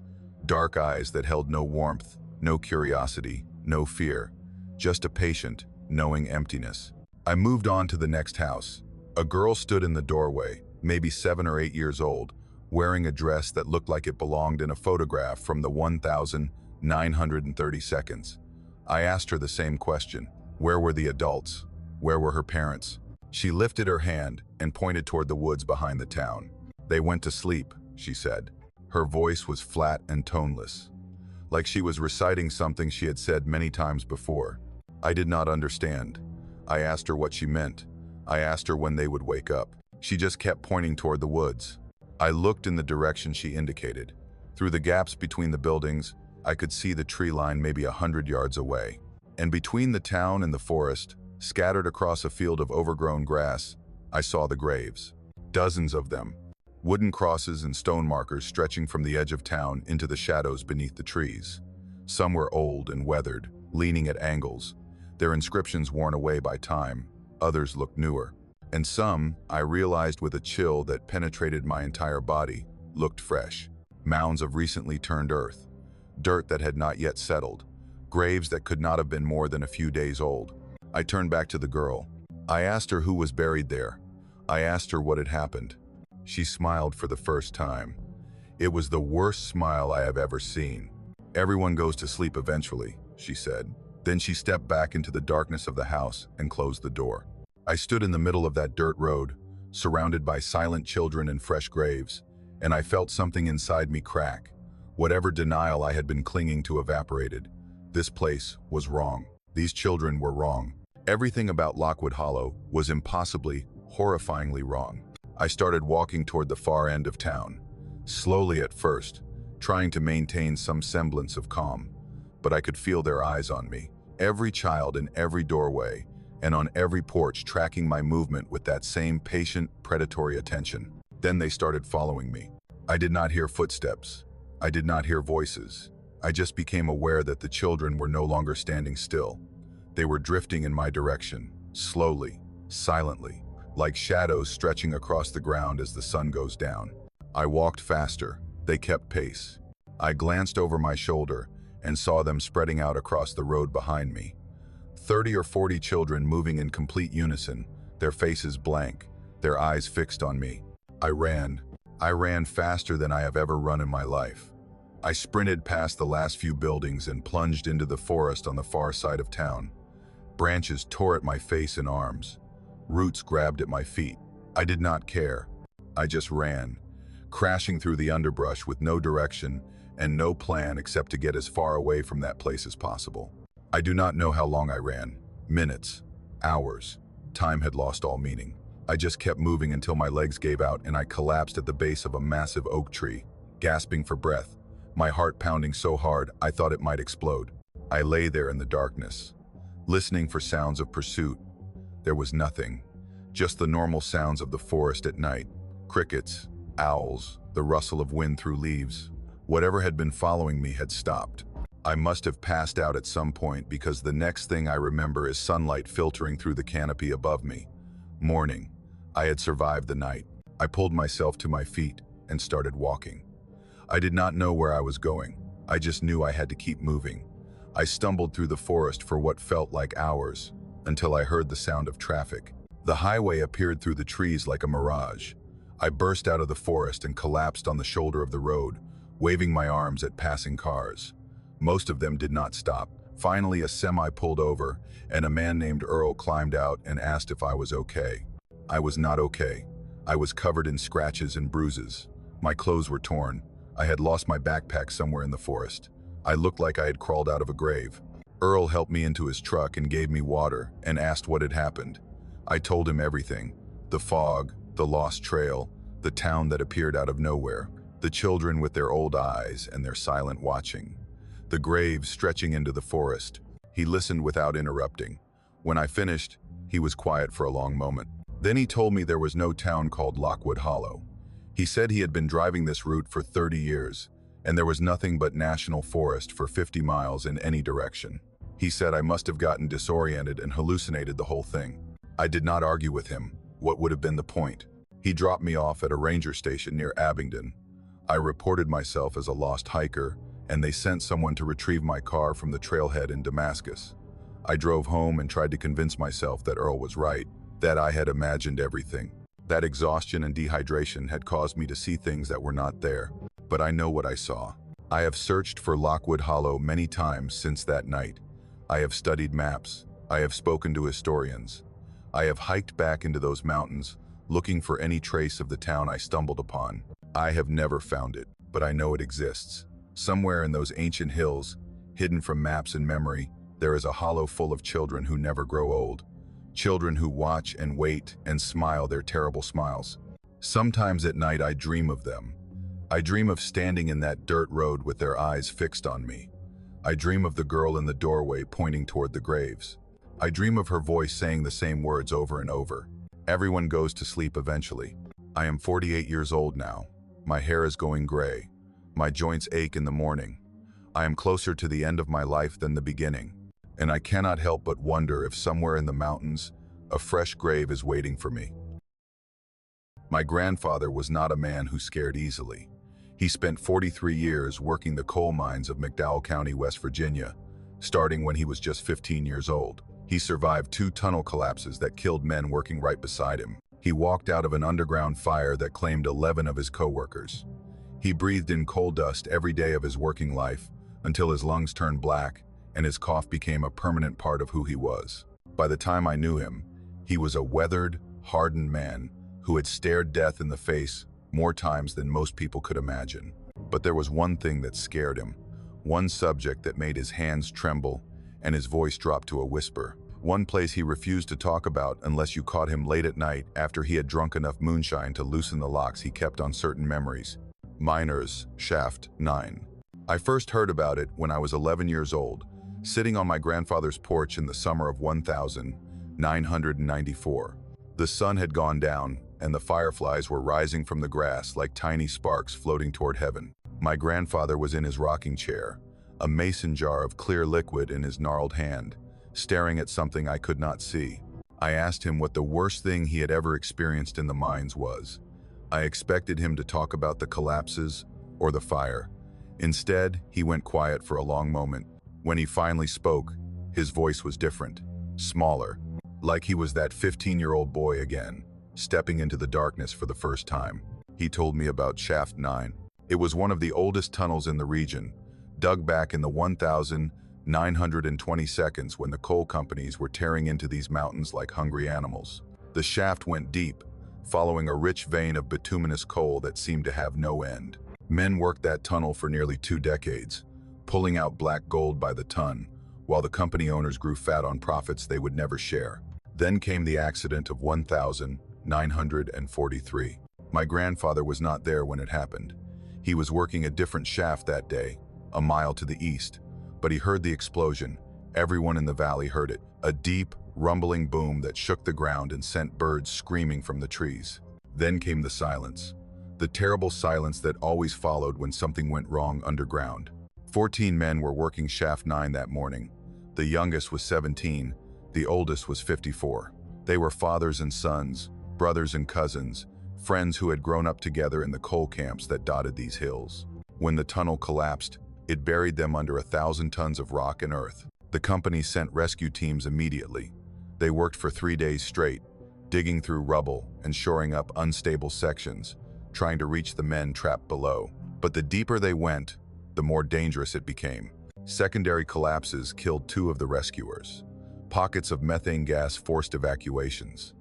Dark eyes that held no warmth, no curiosity, no fear, just a patient, knowing emptiness. I moved on to the next house. A girl stood in the doorway, maybe 7 or 8 years old, wearing a dress that looked like it belonged in a photograph from the 1930 seconds. I asked her the same question. Where were the adults? Where were her parents? She lifted her hand and pointed toward the woods behind the town. They went to sleep, she said. Her voice was flat and toneless, like she was reciting something she had said many times before. I did not understand. I asked her what she meant. I asked her when they would wake up. She just kept pointing toward the woods. I looked in the direction she indicated. Through the gaps between the buildings, I could see the tree line maybe 100 yards away. And between the town and the forest, scattered across a field of overgrown grass, I saw the graves. Dozens of them. Wooden crosses and stone markers stretching from the edge of town into the shadows beneath the trees. Some were old and weathered, leaning at angles, their inscriptions worn away by time. Others looked newer. And some, I realized with a chill that penetrated my entire body, looked fresh. Mounds of recently turned earth. Dirt that had not yet settled. Graves that could not have been more than a few days old. I turned back to the girl. I asked her who was buried there. I asked her what had happened. She smiled for the first time. It was the worst smile I have ever seen. "Everyone goes to sleep eventually," she said. Then she stepped back into the darkness of the house and closed the door. I stood in the middle of that dirt road, surrounded by silent children and fresh graves, and I felt something inside me crack. Whatever denial I had been clinging to evaporated. This place was wrong. These children were wrong. Everything about Lockwood Hollow was impossibly, horrifyingly wrong. I started walking toward the far end of town, slowly at first, trying to maintain some semblance of calm. But I could feel their eyes on me, every child in every doorway, and on every porch tracking my movement with that same patient, predatory attention. Then they started following me. I did not hear footsteps. I did not hear voices. I just became aware that the children were no longer standing still. They were drifting in my direction, slowly, silently, like shadows stretching across the ground as the sun goes down. I walked faster. They kept pace. I glanced over my shoulder and saw them spreading out across the road behind me. 30 or 40 children moving in complete unison, their faces blank, their eyes fixed on me. I ran. I ran faster than I have ever run in my life. I sprinted past the last few buildings and plunged into the forest on the far side of town. Branches tore at my face and arms. Roots grabbed at my feet. I did not care. I just ran, crashing through the underbrush with no direction and no plan except to get as far away from that place as possible. I do not know how long I ran. Minutes, hours. Time had lost all meaning. I just kept moving until my legs gave out and I collapsed at the base of a massive oak tree, gasping for breath, my heart pounding so hard I thought it might explode. I lay there in the darkness, listening for sounds of pursuit. There was nothing, just the normal sounds of the forest at night. Crickets, owls, the rustle of wind through leaves. Whatever had been following me had stopped. I must have passed out at some point because the next thing I remember is sunlight filtering through the canopy above me. Morning. I had survived the night. I pulled myself to my feet and started walking. I did not know where I was going. I just knew I had to keep moving. I stumbled through the forest for what felt like hours until I heard the sound of traffic. The highway appeared through the trees like a mirage. I burst out of the forest and collapsed on the shoulder of the road, waving my arms at passing cars. Most of them did not stop. Finally, a semi pulled over, and a man named Earl climbed out and asked if I was okay. I was not okay. I was covered in scratches and bruises. My clothes were torn. I had lost my backpack somewhere in the forest. I looked like I had crawled out of a grave. Earl helped me into his truck and gave me water and asked what had happened. I told him everything. The fog, the lost trail, the town that appeared out of nowhere, the children with their old eyes and their silent watching, the graves stretching into the forest. He listened without interrupting. When I finished, he was quiet for a long moment. Then he told me there was no town called Lockwood Hollow. He said he had been driving this route for 30 years, and there was nothing but national forest for 50 miles in any direction. He said I must have gotten disoriented and hallucinated the whole thing. I did not argue with him. What would have been the point? He dropped me off at a ranger station near Abingdon. I reported myself as a lost hiker, and they sent someone to retrieve my car from the trailhead in Damascus. I drove home and tried to convince myself that Earl was right, that I had imagined everything. That exhaustion and dehydration had caused me to see things that were not there. But I know what I saw. I have searched for Lockwood Hollow many times since that night. I have studied maps. I have spoken to historians. I have hiked back into those mountains, looking for any trace of the town I stumbled upon. I have never found it, but I know it exists. Somewhere in those ancient hills, hidden from maps and memory, there is a hollow full of children who never grow old. Children who watch and wait and smile their terrible smiles. Sometimes at night I dream of them. I dream of standing in that dirt road with their eyes fixed on me. I dream of the girl in the doorway pointing toward the graves. I dream of her voice saying the same words over and over. Everyone goes to sleep eventually. I am 48 years old now. My hair is going gray. My joints ache in the morning. I am closer to the end of my life than the beginning. And I cannot help but wonder if somewhere in the mountains, a fresh grave is waiting for me. My grandfather was not a man who scared easily. He spent 43 years working the coal mines of McDowell County, West Virginia, starting when he was just 15 years old. He survived 2 tunnel collapses that killed men working right beside him. He walked out of an underground fire that claimed 11 of his co-workers. He breathed in coal dust every day of his working life until his lungs turned black and his cough became a permanent part of who he was. By the time I knew him, he was a weathered, hardened man who had stared death in the face more times than most people could imagine. But there was one thing that scared him, one subject that made his hands tremble and his voice drop to a whisper, one place he refused to talk about unless you caught him late at night after he had drunk enough moonshine to loosen the locks he kept on certain memories. Miners, Shaft 9. I first heard about it when I was 11 years old, sitting on my grandfather's porch in the summer of 1994. The sun had gone down, and the fireflies were rising from the grass like tiny sparks floating toward heaven. My grandfather was in his rocking chair, a mason jar of clear liquid in his gnarled hand, staring at something I could not see. I asked him what the worst thing he had ever experienced in the mines was. I expected him to talk about the collapses or the fire. Instead, he went quiet for a long moment. When he finally spoke, his voice was different, smaller, like he was that 15-year-old boy again, stepping into the darkness for the first time. He told me about Shaft 9. It was one of the oldest tunnels in the region, dug back in the 1920 seconds when the coal companies were tearing into these mountains like hungry animals. The shaft went deep, following a rich vein of bituminous coal that seemed to have no end. Men worked that tunnel for nearly 2 decades, pulling out black gold by the ton, while the company owners grew fat on profits they would never share. Then came the accident of 1943. My grandfather was not there when it happened. He was working a different shaft that day, a mile to the east, but he heard the explosion. Everyone in the valley heard it, a deep, rumbling boom that shook the ground and sent birds screaming from the trees. Then came the silence, the terrible silence that always followed when something went wrong underground. 14 men were working Shaft 9 that morning. The youngest was 17, the oldest was 54. They were fathers and sons, brothers and cousins, friends who had grown up together in the coal camps that dotted these hills. When the tunnel collapsed, it buried them under 1,000 tons of rock and earth. The company sent rescue teams immediately. They worked for 3 days straight, digging through rubble and shoring up unstable sections, trying to reach the men trapped below. But the deeper they went, the more dangerous it became. Secondary collapses killed 2 of the rescuers. Pockets of methane gas forced evacuations.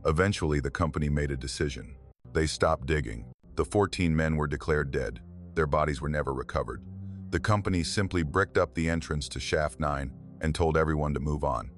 Eventually, the company made a decision. They stopped digging. The 14 men were declared dead. Their bodies were never recovered. The company simply bricked up the entrance to Shaft 9 and told everyone to move on.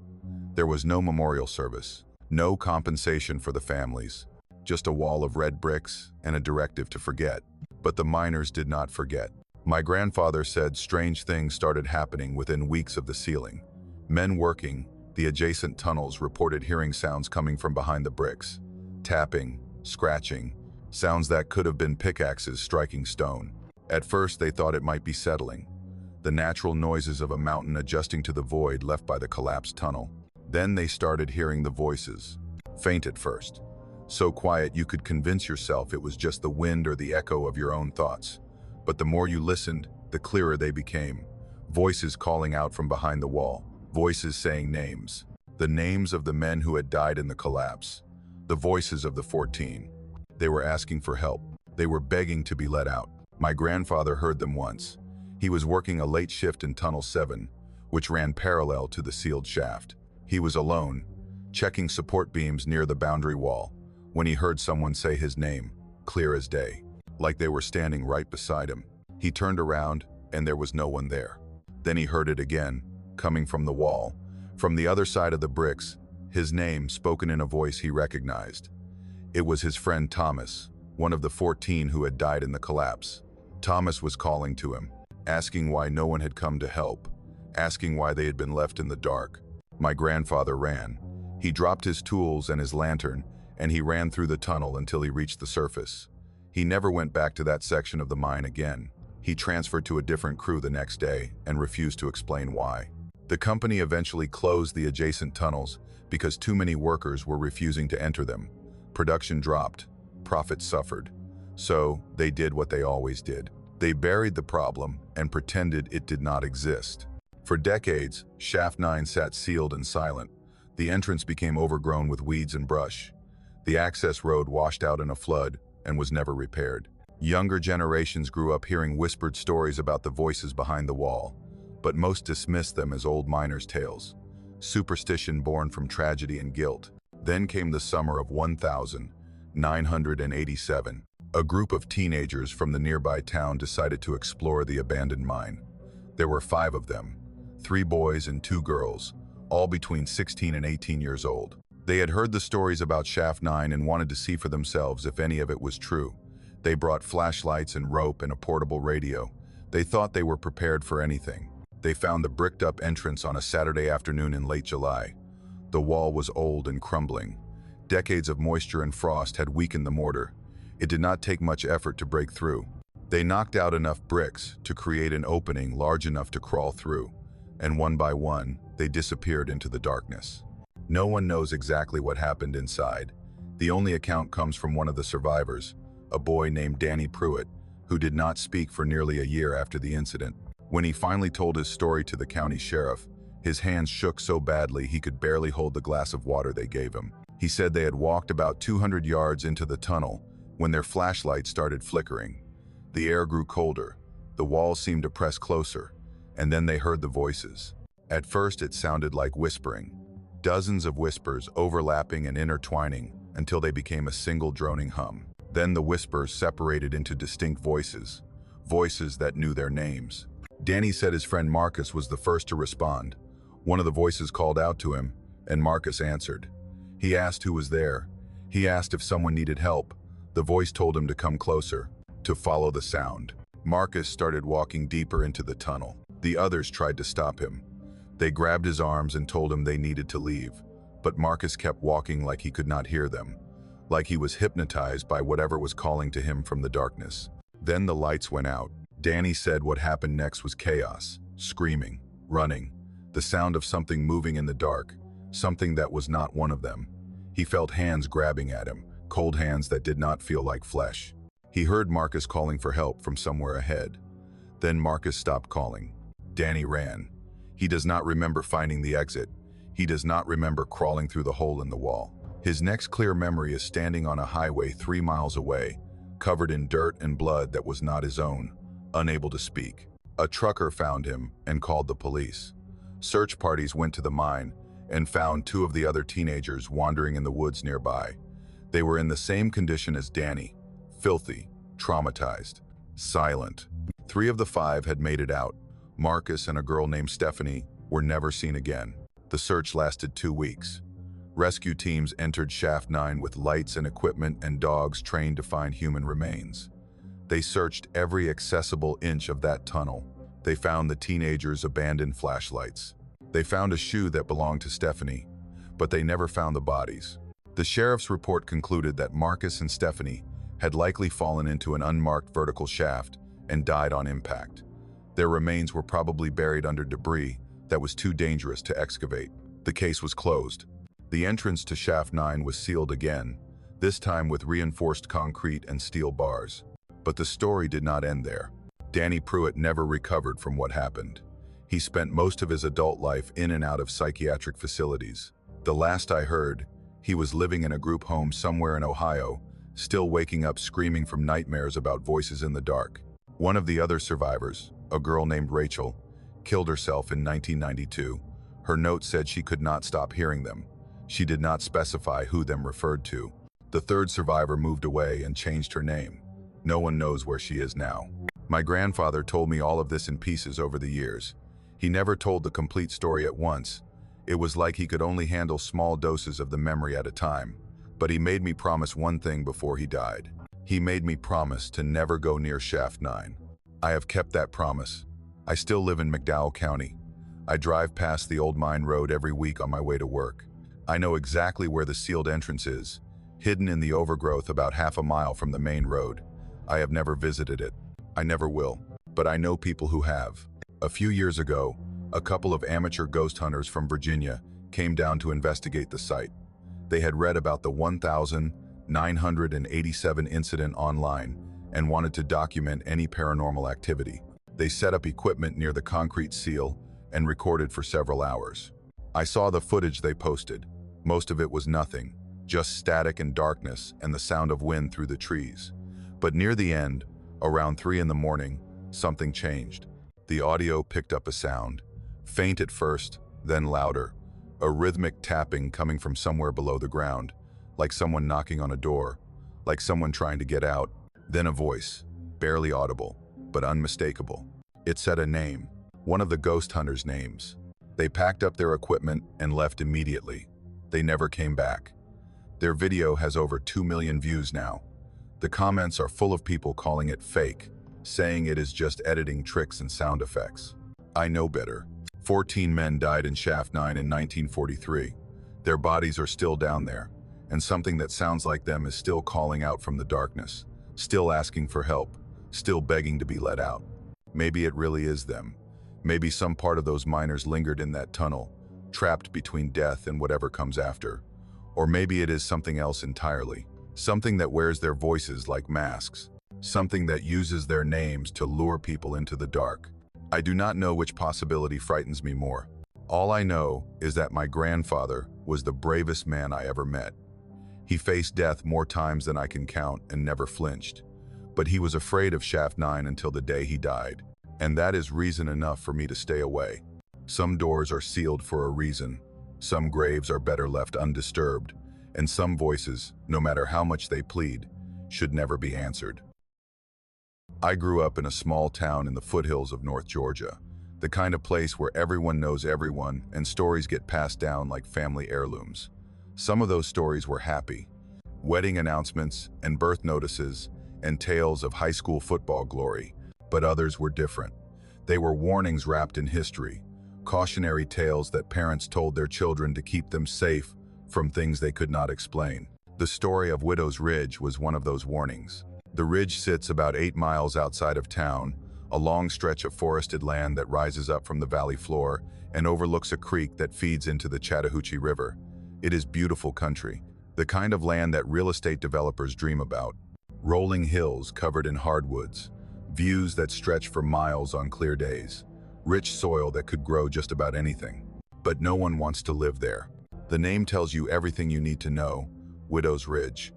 There was no memorial service, no compensation for the families, just a wall of red bricks and a directive to forget. But the miners did not forget. My grandfather said strange things started happening within weeks of the sealing. Men working the adjacent tunnels reported hearing sounds coming from behind the bricks, tapping, scratching, sounds that could have been pickaxes striking stone. At first, they thought it might be settling, the natural noises of a mountain adjusting to the void left by the collapsed tunnel. Then they started hearing the voices, faint at first, so quiet you could convince yourself it was just the wind or the echo of your own thoughts. But the more you listened, the clearer they became. Voices calling out from behind the wall, voices saying names, the names of the men who had died in the collapse, the voices of the 14. They were asking for help. They were begging to be let out. My grandfather heard them once. He was working a late shift in Tunnel 7, which ran parallel to the sealed shaft. He was alone, checking support beams near the boundary wall, when he heard someone say his name, clear as day, like they were standing right beside him. He turned around, and there was no one there. Then he heard it again, coming from the wall. From the other side of the bricks, his name spoken in a voice he recognized. It was his friend Thomas, one of the 14 who had died in the collapse. Thomas was calling to him, asking why no one had come to help, asking why they had been left in the dark. My grandfather ran. He dropped his tools and his lantern, and he ran through the tunnel until he reached the surface. He never went back to that section of the mine again. He transferred to a different crew the next day and refused to explain why. The company eventually closed the adjacent tunnels because too many workers were refusing to enter them. Production dropped, profits suffered. So they did what they always did. They buried the problem and pretended it did not exist. For decades, Shaft 9 sat sealed and silent. The entrance became overgrown with weeds and brush. The access road washed out in a flood and was never repaired. Younger generations grew up hearing whispered stories about the voices behind the wall, but most dismissed them as old miners' tales, superstition born from tragedy and guilt. Then came the summer of 1987. A group of teenagers from the nearby town decided to explore the abandoned mine. There were 5 of them, 3 boys and 2 girls, all between 16 and 18 years old. They had heard the stories about Shaft 9 and wanted to see for themselves if any of it was true. They brought flashlights and rope and a portable radio. They thought they were prepared for anything. They found the bricked-up entrance on a Saturday afternoon in late July. The wall was old and crumbling. Decades of moisture and frost had weakened the mortar. It did not take much effort to break through. They knocked out enough bricks to create an opening large enough to crawl through, and one by one, they disappeared into the darkness. No one knows exactly what happened inside. The only account comes from one of the survivors, a boy named Danny Pruitt, who did not speak for nearly a year after the incident. When he finally told his story to the county sheriff, his hands shook so badly he could barely hold the glass of water they gave him. He said they had walked about 200 yards into the tunnel when their flashlights started flickering. The air grew colder, the walls seemed to press closer, and then they heard the voices. At first it sounded like whispering, dozens of whispers overlapping and intertwining until they became a single droning hum. Then the whispers separated into distinct voices, voices that knew their names. Danny said his friend Marcus was the first to respond. One of the voices called out to him, and Marcus answered. He asked who was there. He asked if someone needed help. The voice told him to come closer, to follow the sound. Marcus started walking deeper into the tunnel. The others tried to stop him. They grabbed his arms and told him they needed to leave, but Marcus kept walking like he could not hear them, like he was hypnotized by whatever was calling to him from the darkness. Then the lights went out. Danny said what happened next was chaos, screaming, running, the sound of something moving in the dark, something that was not one of them. He felt hands grabbing at him, cold hands that did not feel like flesh. He heard Marcus calling for help from somewhere ahead. Then Marcus stopped calling. Danny ran. He does not remember finding the exit. He does not remember crawling through the hole in the wall. His next clear memory is standing on a highway 3 miles away, covered in dirt and blood that was not his own, unable to speak. A trucker found him and called the police. Search parties went to the mine and found 2 of the other teenagers wandering in the woods nearby. They were in the same condition as Danny, filthy, traumatized, silent. 3 of the 5 had made it out. Marcus and a girl named Stephanie were never seen again. The search lasted 2 weeks. Rescue teams entered Shaft 9 with lights and equipment and dogs trained to find human remains. They searched every accessible inch of that tunnel. They found the teenagers' abandoned flashlights. They found a shoe that belonged to Stephanie, but they never found the bodies. The sheriff's report concluded that Marcus and Stephanie had likely fallen into an unmarked vertical shaft and died on impact. Their remains were probably buried under debris that was too dangerous to excavate. The case was closed. The entrance to Shaft 9 was sealed again, this time with reinforced concrete and steel bars. But the story did not end there. Danny Pruitt never recovered from what happened. He spent most of his adult life in and out of psychiatric facilities. The last I heard, he was living in a group home somewhere in Ohio, still waking up screaming from nightmares about voices in the dark. One of the other survivors, a girl named Rachel, killed herself in 1992. Her note said she could not stop hearing them. She did not specify who them referred to. The 3rd survivor moved away and changed her name. No one knows where she is now. My grandfather told me all of this in pieces over the years. He never told the complete story at once. It was like he could only handle small doses of the memory at a time, but he made me promise one thing before he died. He made me promise to never go near Shaft 9. I have kept that promise. I still live in McDowell County. I drive past the old mine road every week on my way to work. I know exactly where the sealed entrance is, hidden in the overgrowth about half a mile from the main road. I have never visited it. I never will. But I know people who have. A few years ago, a couple of amateur ghost hunters from Virginia came down to investigate the site. They had read about the 1,987 incident online and wanted to document any paranormal activity. They set up equipment near the concrete seal and recorded for several hours. I saw the footage they posted. Most of it was nothing, just static and darkness and the sound of wind through the trees. But near the end, around 3 in the morning, something changed. The audio picked up a sound, faint at first, then louder, a rhythmic tapping coming from somewhere below the ground, like someone knocking on a door, like someone trying to get out. Then a voice, barely audible, but unmistakable. It said a name, one of the ghost hunters' names. They packed up their equipment and left immediately. They never came back. Their video has over 2 million views now. The comments are full of people calling it fake, saying it is just editing tricks and sound effects. I know better. 14 men died in Shaft 9 in 1943. Their bodies are still down there, and something that sounds like them is still calling out from the darkness, still asking for help, still begging to be let out. Maybe it really is them. Maybe some part of those miners lingered in that tunnel, trapped between death and whatever comes after. Or maybe it is something else entirely, something that wears their voices like masks, something that uses their names to lure people into the dark. I do not know which possibility frightens me more. All I know is that my grandfather was the bravest man I ever met. He faced death more times than I can count and never flinched. But he was afraid of Shaft 9 until the day he died. And that is reason enough for me to stay away. Some doors are sealed for a reason. Some graves are better left undisturbed. And some voices, no matter how much they plead, should never be answered. I grew up in a small town in the foothills of North Georgia, the kind of place where everyone knows everyone and stories get passed down like family heirlooms. Some of those stories were happy. Wedding announcements and birth notices and tales of high school football glory. But others were different. They were warnings wrapped in history, cautionary tales that parents told their children to keep them safe from things they could not explain. The story of Widow's Ridge was one of those warnings. The ridge sits about 8 miles outside of town, a long stretch of forested land that rises up from the valley floor and overlooks a creek that feeds into the Chattahoochee River. It is beautiful country, the kind of land that real estate developers dream about. Rolling hills covered in hardwoods, views that stretch for miles on clear days, rich soil that could grow just about anything. But no one wants to live there. The name tells you everything you need to know, Widow's Ridge.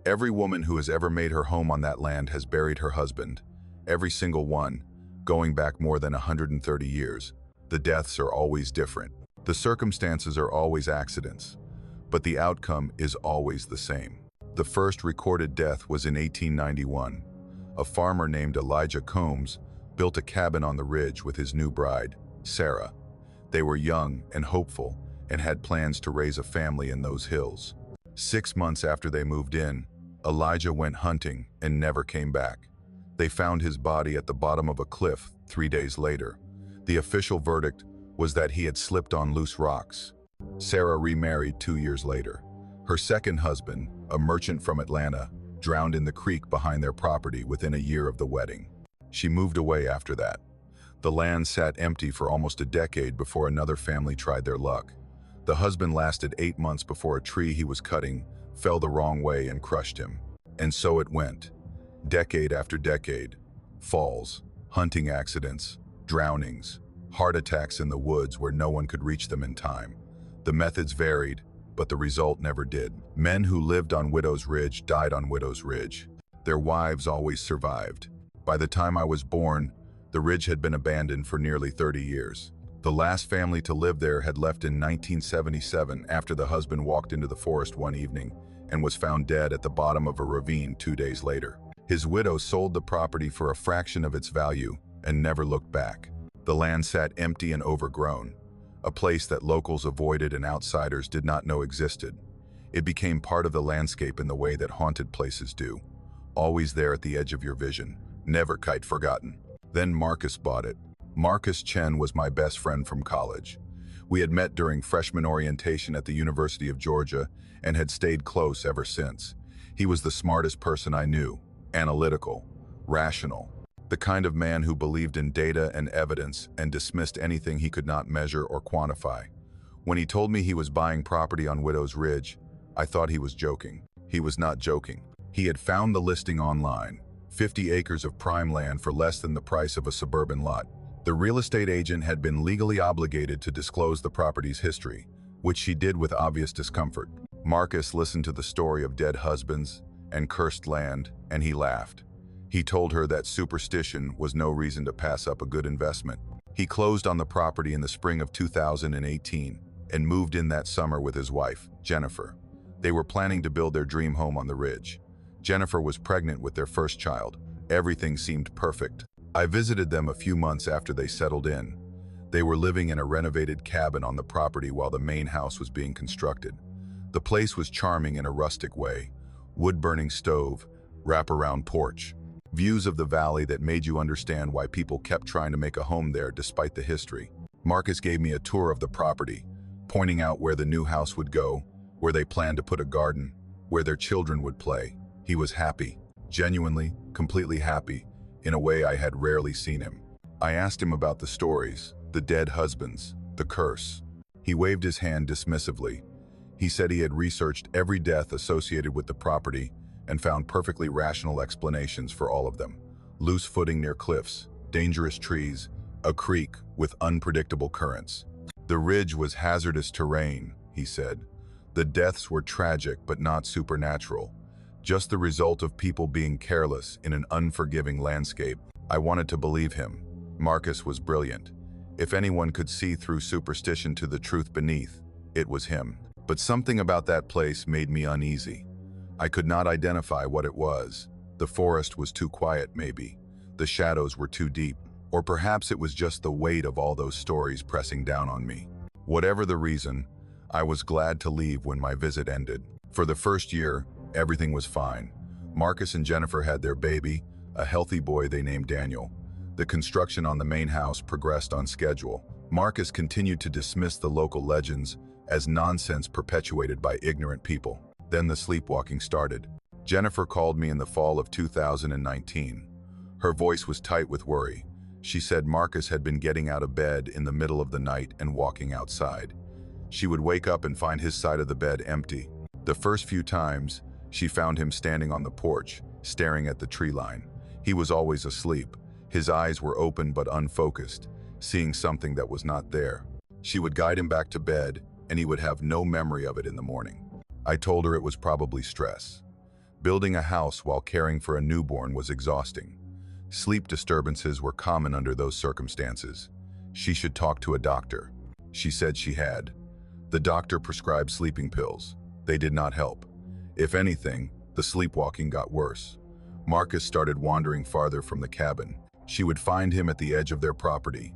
Every woman who has ever made her home on that land has buried her husband. Every single one, going back more than 130 years. The deaths are always different. The circumstances are always accidents. But the outcome is always the same. The first recorded death was in 1891. A farmer named Elijah Combs built a cabin on the ridge with his new bride, Sarah. They were young and hopeful and had plans to raise a family in those hills. 6 months after they moved in, Elijah went hunting and never came back. They found his body at the bottom of a cliff 3 days later. The official verdict was that he had slipped on loose rocks. Sarah remarried 2 years later. Her second husband, a merchant from Atlanta, drowned in the creek behind their property within a year of the wedding. She moved away after that. The land sat empty for almost a decade before another family tried their luck. The husband lasted 8 months before a tree he was cutting fell the wrong way and crushed him. And so it went. Decade after decade. Falls, hunting accidents, drownings, heart attacks in the woods where no one could reach them in time. The methods varied, but the result never did. Men who lived on Widow's Ridge died on Widow's Ridge. Their wives always survived. By the time I was born, the ridge had been abandoned for nearly 30 years. The last family to live there had left in 1977 after the husband walked into the forest one evening and was found dead at the bottom of a ravine 2 days later. His widow sold the property for a fraction of its value and never looked back. The land sat empty and overgrown. a place that locals avoided and outsiders did not know existed. It became part of the landscape in the way that haunted places do, always there at the edge of your vision, never quite forgotten. Then Marcus bought it. Marcus Chen was my best friend from college. We had met during freshman orientation at the University of Georgia and had stayed close ever since. He was the smartest person I knew, analytical, rational, the kind of man who believed in data and evidence and dismissed anything he could not measure or quantify. When he told me he was buying property on Widow's Ridge, I thought he was joking. He was not joking. He had found the listing online, 50 acres of prime land for less than the price of a suburban lot. The real estate agent had been legally obligated to disclose the property's history, which she did with obvious discomfort. Marcus listened to the story of dead husbands and cursed land, and he laughed. He told her that superstition was no reason to pass up a good investment. He closed on the property in the spring of 2018 and moved in that summer with his wife, Jennifer. They were planning to build their dream home on the ridge. Jennifer was pregnant with their first child. Everything seemed perfect. I visited them a few months after they settled in. They were living in a renovated cabin on the property while the main house was being constructed. The place was charming in a rustic way. Wood-burning stove, wrap-around porch, views of the valley that made you understand why people kept trying to make a home there despite the history. Marcus gave me a tour of the property, pointing out where the new house would go, where they planned to put a garden, where their children would play. He was happy, genuinely, completely happy, in a way I had rarely seen him. I asked him about the stories, the dead husbands, the curse. He waved his hand dismissively. He said he had researched every death associated with the property and found perfectly rational explanations for all of them. Loose footing near cliffs, dangerous trees, a creek with unpredictable currents. The ridge was hazardous terrain, he said. The deaths were tragic but not supernatural, just the result of people being careless in an unforgiving landscape. I wanted to believe him. Marcus was brilliant. If anyone could see through superstition to the truth beneath, it was him. But something about that place made me uneasy. I could not identify what it was. The forest was too quiet, maybe. The shadows were too deep. Or perhaps it was just the weight of all those stories pressing down on me. Whatever the reason, I was glad to leave when my visit ended. For the first year, everything was fine. Marcus and Jennifer had their baby, a healthy boy they named Daniel. The construction on the main house progressed on schedule. Marcus continued to dismiss the local legends as nonsense perpetuated by ignorant people. Then the sleepwalking started. Jennifer called me in the fall of 2019. Her voice was tight with worry. She said Marcus had been getting out of bed in the middle of the night and walking outside. She would wake up and find his side of the bed empty. The first few times, she found him standing on the porch, staring at the tree line. He was always asleep. His eyes were open but unfocused, seeing something that was not there. She would guide him back to bed, and he would have no memory of it in the morning. I told her it was probably stress. Building a house while caring for a newborn was exhausting. Sleep disturbances were common under those circumstances. She should talk to a doctor. She said she had. The doctor prescribed sleeping pills. They did not help. If anything, the sleepwalking got worse. Marcus started wandering farther from the cabin. She would find him at the edge of their property,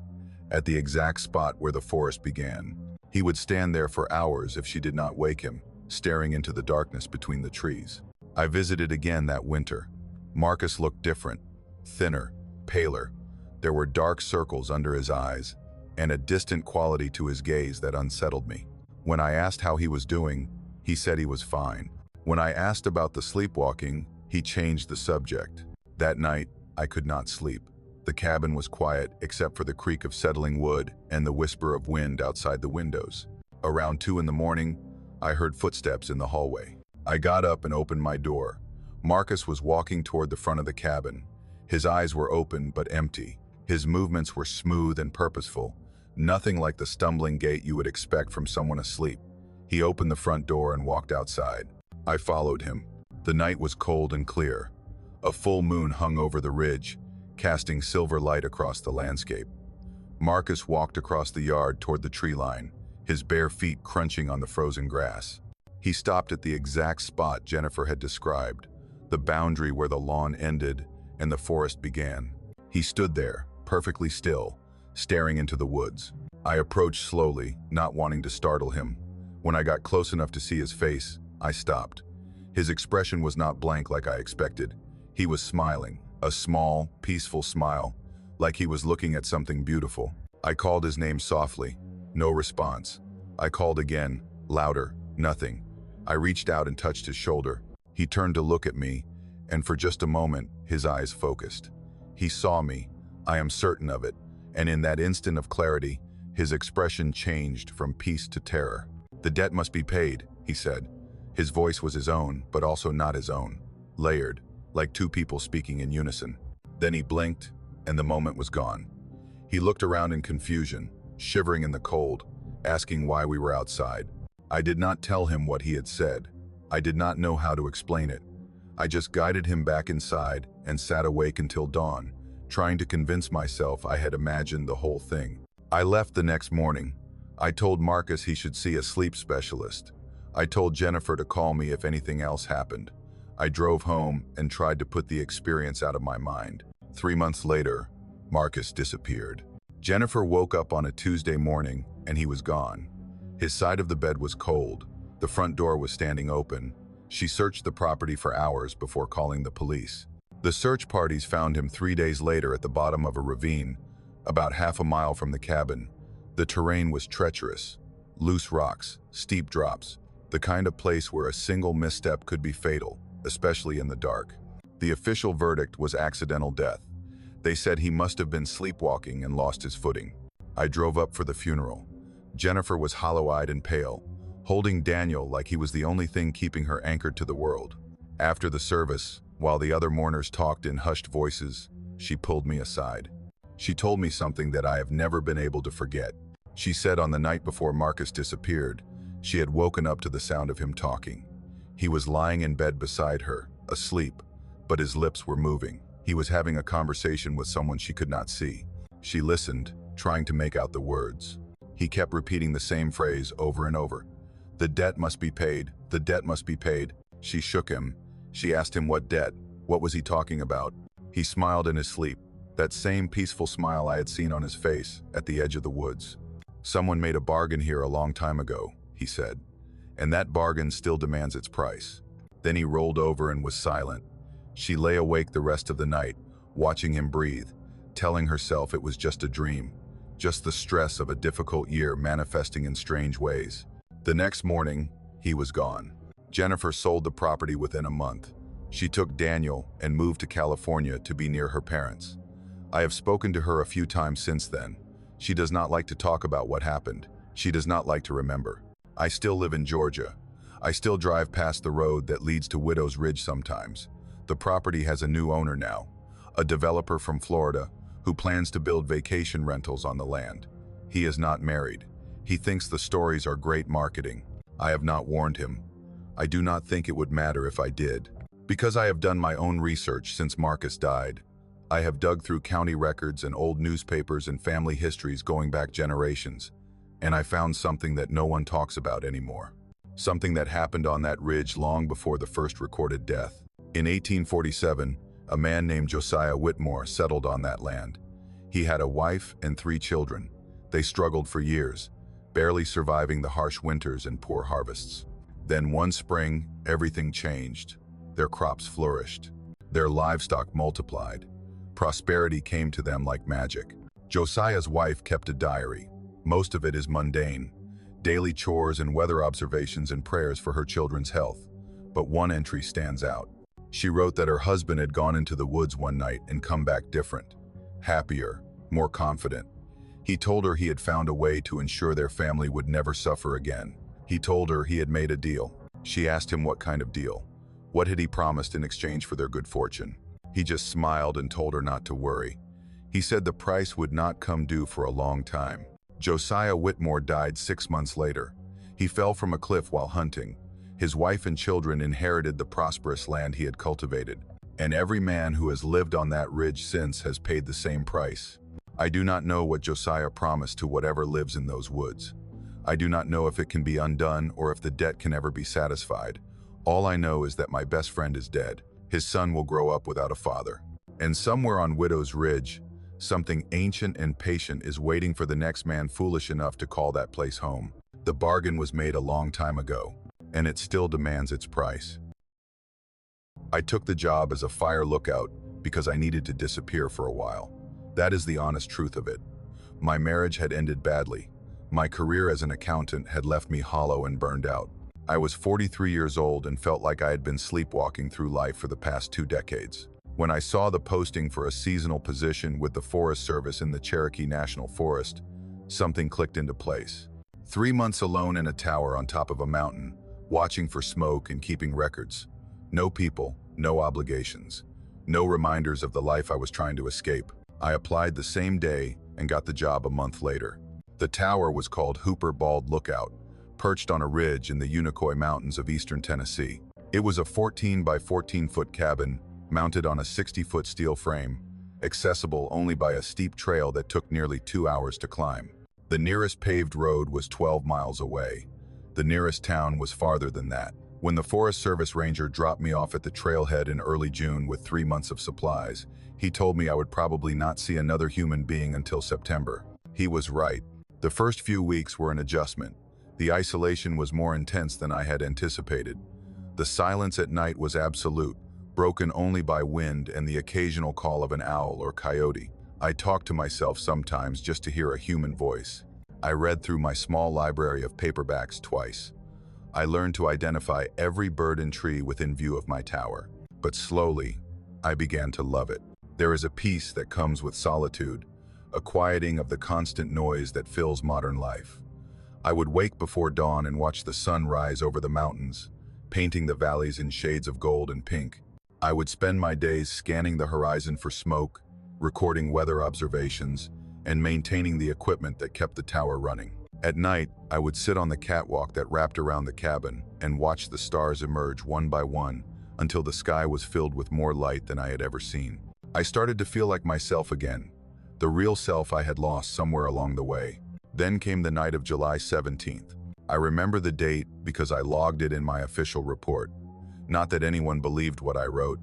at the exact spot where the forest began. He would stand there for hours if she did not wake him, staring into the darkness between the trees. I visited again that winter. Marcus looked different, thinner, paler. There were dark circles under his eyes, and a distant quality to his gaze that unsettled me. When I asked how he was doing, he said he was fine. When I asked about the sleepwalking, he changed the subject. That night, I could not sleep. The cabin was quiet except for the creak of settling wood and the whisper of wind outside the windows. Around 2 in the morning, I heard footsteps in the hallway. I got up and opened my door. Marcus was walking toward the front of the cabin. His eyes were open but empty. His movements were smooth and purposeful, nothing like the stumbling gait you would expect from someone asleep. He opened the front door and walked outside. I followed him. The night was cold and clear. A full moon hung over the ridge, casting silver light across the landscape. Marcus walked across the yard toward the tree line, his bare feet crunching on the frozen grass. He stopped at the exact spot Jennifer had described, the boundary where the lawn ended and the forest began. He stood there, perfectly still, staring into the woods. I approached slowly, not wanting to startle him. When I got close enough to see his face, I stopped. His expression was not blank like I expected. He was smiling, a small, peaceful smile, like he was looking at something beautiful. I called his name softly. No response. I called again, louder, nothing. I reached out and touched his shoulder. He turned to look at me, and for just a moment, his eyes focused. He saw me, I am certain of it, and in that instant of clarity, his expression changed from peace to terror. "The debt must be paid," he said. His voice was his own, but also not his own, layered, like two people speaking in unison. Then he blinked, and the moment was gone. He looked around in confusion, shivering in the cold, asking why we were outside. I did not tell him what he had said. I did not know how to explain it. I just guided him back inside and sat awake until dawn, trying to convince myself I had imagined the whole thing. I left the next morning. I told Marcus he should see a sleep specialist. I told Jennifer to call me if anything else happened. I drove home and tried to put the experience out of my mind. 3 months later, Marcus disappeared. Jennifer woke up on a Tuesday morning and he was gone. His side of the bed was cold. The front door was standing open. She searched the property for hours before calling the police. The search parties found him 3 days later at the bottom of a ravine, about half a mile from the cabin. The terrain was treacherous. Loose rocks, steep drops, the kind of place where a single misstep could be fatal, especially in the dark. The official verdict was accidental death. They said he must have been sleepwalking and lost his footing. I drove up for the funeral. Jennifer was hollow-eyed and pale, holding Daniel like he was the only thing keeping her anchored to the world. After the service, while the other mourners talked in hushed voices, she pulled me aside. She told me something that I have never been able to forget. She said on the night before Marcus disappeared, she had woken up to the sound of him talking. He was lying in bed beside her, asleep, but his lips were moving. He was having a conversation with someone she could not see. She listened, trying to make out the words. He kept repeating the same phrase over and over. "The debt must be paid. The debt must be paid." She shook him. She asked him what debt. What was he talking about? He smiled in his sleep, that same peaceful smile I had seen on his face at the edge of the woods. "Someone made a bargain here a long time ago," he said, "and that bargain still demands its price." Then he rolled over and was silent. She lay awake the rest of the night, watching him breathe, telling herself it was just a dream, just the stress of a difficult year manifesting in strange ways. The next morning, he was gone. Jennifer sold the property within a month. She took Daniel and moved to California to be near her parents. I have spoken to her a few times since then. She does not like to talk about what happened. She does not like to remember. I still live in Georgia. I still drive past the road that leads to Widow's Ridge sometimes. The property has a new owner now, a developer from Florida who plans to build vacation rentals on the land. He is not married. He thinks the stories are great marketing. I have not warned him. I do not think it would matter if I did. Because I have done my own research since Marcus died. I have dug through county records and old newspapers and family histories going back generations, and I found something that no one talks about anymore. Something that happened on that ridge long before the first recorded death. In 1847, a man named Josiah Whitmore settled on that land. He had a wife and 3 children. They struggled for years, barely surviving the harsh winters and poor harvests. Then one spring, everything changed. Their crops flourished. Their livestock multiplied. Prosperity came to them like magic. Josiah's wife kept a diary. Most of it is mundane, daily chores and weather observations and prayers for her children's health. But one entry stands out. She wrote that her husband had gone into the woods one night and come back different, happier, more confident. He told her he had found a way to ensure their family would never suffer again. He told her he had made a deal. She asked him what kind of deal. What had he promised in exchange for their good fortune? He just smiled and told her not to worry. He said the price would not come due for a long time. Josiah Whitmore died 6 months later. He fell from a cliff while hunting. His wife and children inherited the prosperous land he had cultivated, and every man who has lived on that ridge since has paid the same price. I do not know what Josiah promised to whatever lives in those woods. I do not know if it can be undone or if the debt can ever be satisfied. All I know is that my best friend is dead. His son will grow up without a father. And somewhere on Widow's Ridge, Something ancient and patient is waiting for the next man foolish enough to call that place home. The bargain was made a long time ago, and it still demands its price. I took the job as a fire lookout because I needed to disappear for a while. That is the honest truth of it. My marriage had ended badly. My career as an accountant had left me hollow and burned out. I was 43 years old and felt like I had been sleepwalking through life for the past 2 decades. When I saw the posting for a seasonal position with the Forest Service in the Cherokee National Forest, something clicked into place. 3 months alone in a tower on top of a mountain, watching for smoke and keeping records. No people, no obligations, no reminders of the life I was trying to escape. I applied the same day and got the job a month later. The tower was called Hooper Bald Lookout, perched on a ridge in the Unicoi Mountains of eastern Tennessee. It was a 14 by 14-foot cabin mounted on a 60-foot steel frame, accessible only by a steep trail that took nearly 2 hours to climb. The nearest paved road was 12 miles away. The nearest town was farther than that. When the Forest Service ranger dropped me off at the trailhead in early June with 3 months of supplies, he told me I would probably not see another human being until September. He was right. The first few weeks were an adjustment. The isolation was more intense than I had anticipated. The silence at night was absolute, broken only by wind and the occasional call of an owl or coyote. I talked to myself sometimes just to hear a human voice. I read through my small library of paperbacks twice. I learned to identify every bird and tree within view of my tower. But slowly, I began to love it. There is a peace that comes with solitude, a quieting of the constant noise that fills modern life. I would wake before dawn and watch the sun rise over the mountains, painting the valleys in shades of gold and pink. I would spend my days scanning the horizon for smoke, recording weather observations, and maintaining the equipment that kept the tower running. At night, I would sit on the catwalk that wrapped around the cabin and watch the stars emerge one by one until the sky was filled with more light than I had ever seen. I started to feel like myself again, the real self I had lost somewhere along the way. Then came the night of July 17th. I remember the date because I logged it in my official report. Not that anyone believed what I wrote.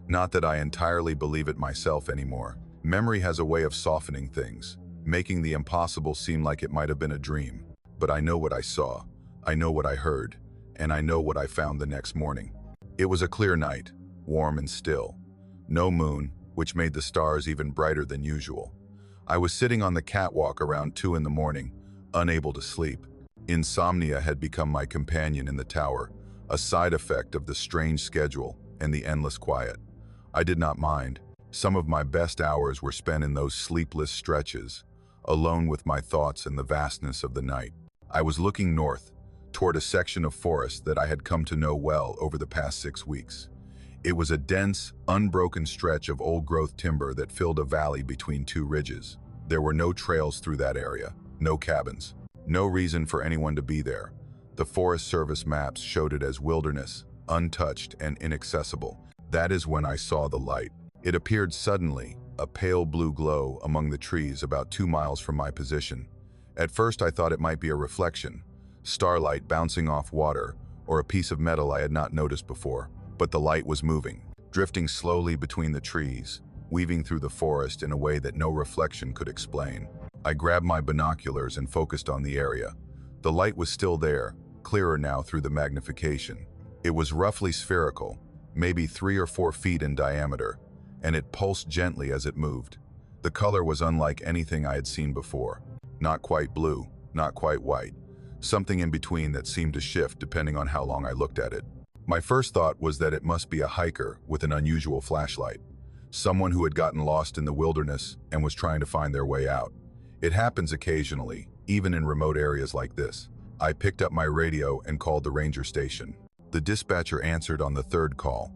Not that I entirely believe it myself anymore. Memory has a way of softening things, making the impossible seem like it might have been a dream. But I know what I saw, I know what I heard, and I know what I found the next morning. It was a clear night, warm and still. No moon, which made the stars even brighter than usual. I was sitting on the catwalk around 2 in the morning, unable to sleep. Insomnia had become my companion in the tower, a side effect of the strange schedule and the endless quiet. I did not mind. Some of my best hours were spent in those sleepless stretches, alone with my thoughts in the vastness of the night. I was looking north, toward a section of forest that I had come to know well over the past 6 weeks. It was a dense, unbroken stretch of old-growth timber that filled a valley between 2 ridges. There were no trails through that area, no cabins, no reason for anyone to be there. The Forest Service maps showed it as wilderness, untouched and inaccessible. That is when I saw the light. It appeared suddenly, a pale blue glow among the trees about 2 miles from my position. At first I thought it might be a reflection, starlight bouncing off water, or a piece of metal I had not noticed before. But the light was moving, drifting slowly between the trees, weaving through the forest in a way that no reflection could explain. I grabbed my binoculars and focused on the area. The light was still there, clearer now through the magnification. It was roughly spherical, maybe 3 or 4 feet in diameter, and it pulsed gently as it moved. The color was unlike anything I had seen before. Not quite blue, not quite white. Something in between that seemed to shift depending on how long I looked at it. My first thought was that it must be a hiker with an unusual flashlight. Someone who had gotten lost in the wilderness and was trying to find their way out. It happens occasionally, even in remote areas like this. I picked up my radio and called the ranger station. The dispatcher answered on the 3rd call.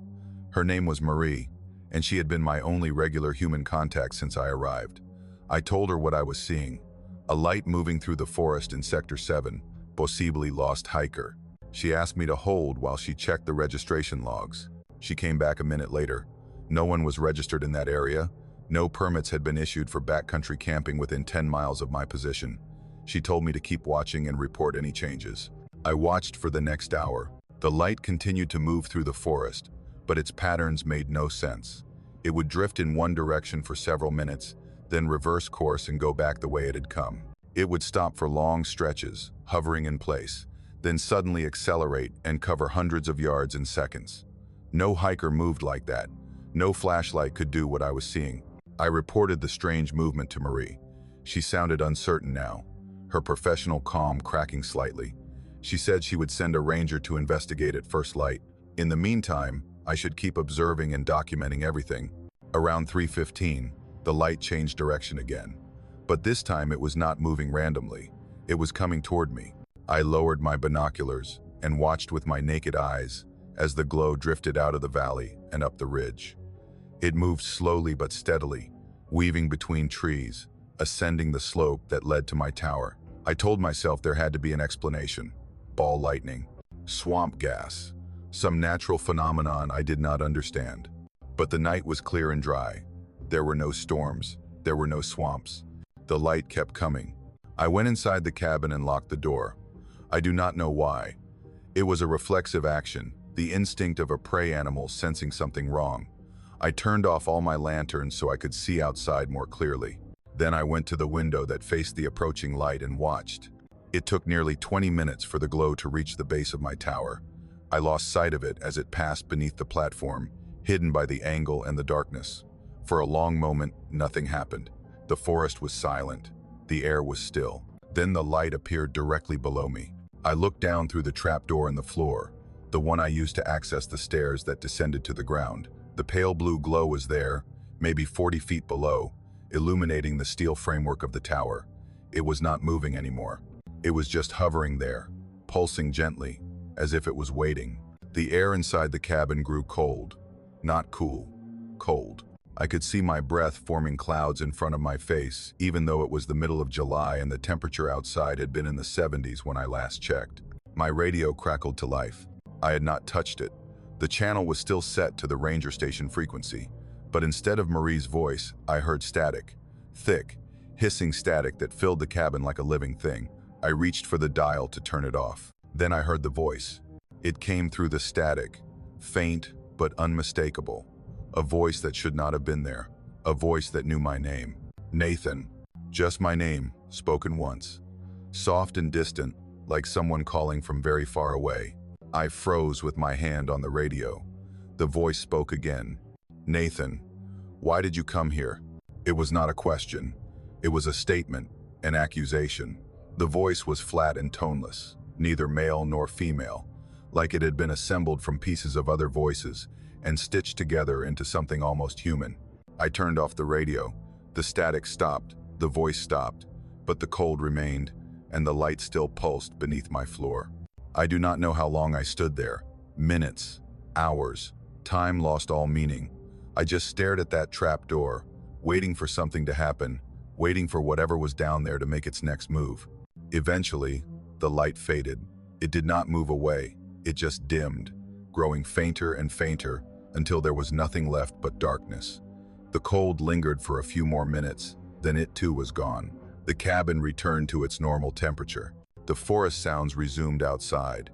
Her name was Marie, and she had been my only regular human contact since I arrived. I told her what I was seeing. A light moving through the forest in Sector 7, possibly lost hiker. She asked me to hold while she checked the registration logs. She came back a minute later. No one was registered in that area. No permits had been issued for backcountry camping within 10 miles of my position. She told me to keep watching and report any changes. I watched for the next hour. The light continued to move through the forest, but its patterns made no sense. It would drift in one direction for several minutes, then reverse course and go back the way it had come. It would stop for long stretches, hovering in place, then suddenly accelerate and cover hundreds of yards in seconds. No hiker moved like that. No flashlight could do what I was seeing. I reported the strange movement to Marie. She sounded uncertain now, her professional calm cracking slightly. She said she would send a ranger to investigate at first light. In the meantime, I should keep observing and documenting everything. Around 3:15, the light changed direction again. But this time it was not moving randomly. It was coming toward me. I lowered my binoculars and watched with my naked eyes as the glow drifted out of the valley and up the ridge. It moved slowly but steadily, weaving between trees, ascending the slope that led to my tower. I told myself there had to be an explanation. Ball lightning, swamp gas, some natural phenomenon I did not understand. But the night was clear and dry. There were no storms. There were no swamps. The light kept coming. I went inside the cabin and locked the door. I do not know why. It was a reflexive action, the instinct of a prey animal sensing something wrong. I turned off all my lanterns so I could see outside more clearly. Then I went to the window that faced the approaching light and watched. It took nearly 20 minutes for the glow to reach the base of my tower. I lost sight of it as it passed beneath the platform, hidden by the angle and the darkness. For a long moment, nothing happened. The forest was silent. The air was still. Then the light appeared directly below me. I looked down through the trapdoor in the floor, the one I used to access the stairs that descended to the ground. The pale blue glow was there, maybe 40 feet below, illuminating the steel framework of the tower. It was not moving anymore. It was just hovering there, pulsing gently, as if it was waiting. The air inside the cabin grew cold. Not cool, cold. I could see my breath forming clouds in front of my face, even though it was the middle of July and the temperature outside had been in the 70s when I last checked. My radio crackled to life. I had not touched it. The channel was still set to the ranger station frequency, but instead of Marie's voice, I heard static. Thick, hissing static that filled the cabin like a living thing. I reached for the dial to turn it off. Then I heard the voice. It came through the static, faint but unmistakable. A voice that should not have been there. A voice that knew my name. Nathan. Just my name, spoken once. Soft and distant, like someone calling from very far away. I froze with my hand on the radio. The voice spoke again. Nathan, why did you come here? It was not a question. It was a statement, an accusation. The voice was flat and toneless, neither male nor female, like it had been assembled from pieces of other voices and stitched together into something almost human. I turned off the radio. The static stopped, the voice stopped, but the cold remained, and the light still pulsed beneath my floor. I do not know how long I stood there. Minutes, hours, time lost all meaning. I just stared at that trap door, waiting for something to happen, waiting for whatever was down there to make its next move. Eventually, the light faded. It did not move away. It just dimmed, growing fainter and fainter until there was nothing left but darkness. The cold lingered for a few more minutes, then it too was gone. The cabin returned to its normal temperature. The forest sounds resumed outside.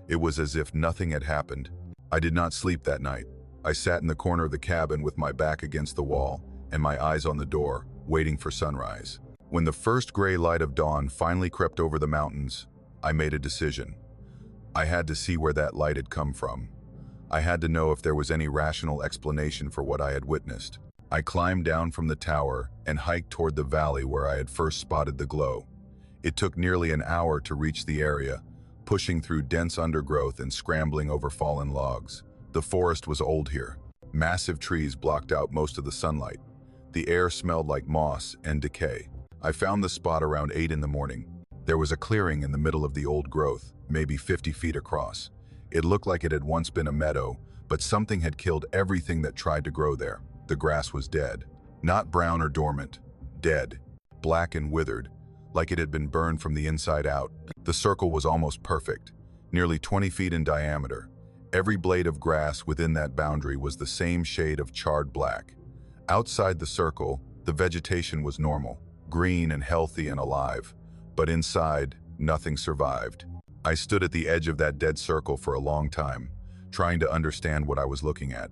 It was as if nothing had happened. I did not sleep that night. I sat in the corner of the cabin with my back against the wall and my eyes on the door, waiting for sunrise. When the first gray light of dawn finally crept over the mountains, I made a decision. I had to see where that light had come from. I had to know if there was any rational explanation for what I had witnessed. I climbed down from the tower and hiked toward the valley where I had first spotted the glow. It took nearly an hour to reach the area, pushing through dense undergrowth and scrambling over fallen logs. The forest was old here. Massive trees blocked out most of the sunlight. The air smelled like moss and decay. I found the spot around 8 in the morning. There was a clearing in the middle of the old growth, maybe 50 feet across. It looked like it had once been a meadow, but something had killed everything that tried to grow there. The grass was dead. Not brown or dormant. Dead. Black and withered, like it had been burned from the inside out. The circle was almost perfect, nearly 20 feet in diameter. Every blade of grass within that boundary was the same shade of charred black. Outside the circle, the vegetation was normal, green and healthy and alive, but inside, nothing survived. I stood at the edge of that dead circle for a long time, trying to understand what I was looking at.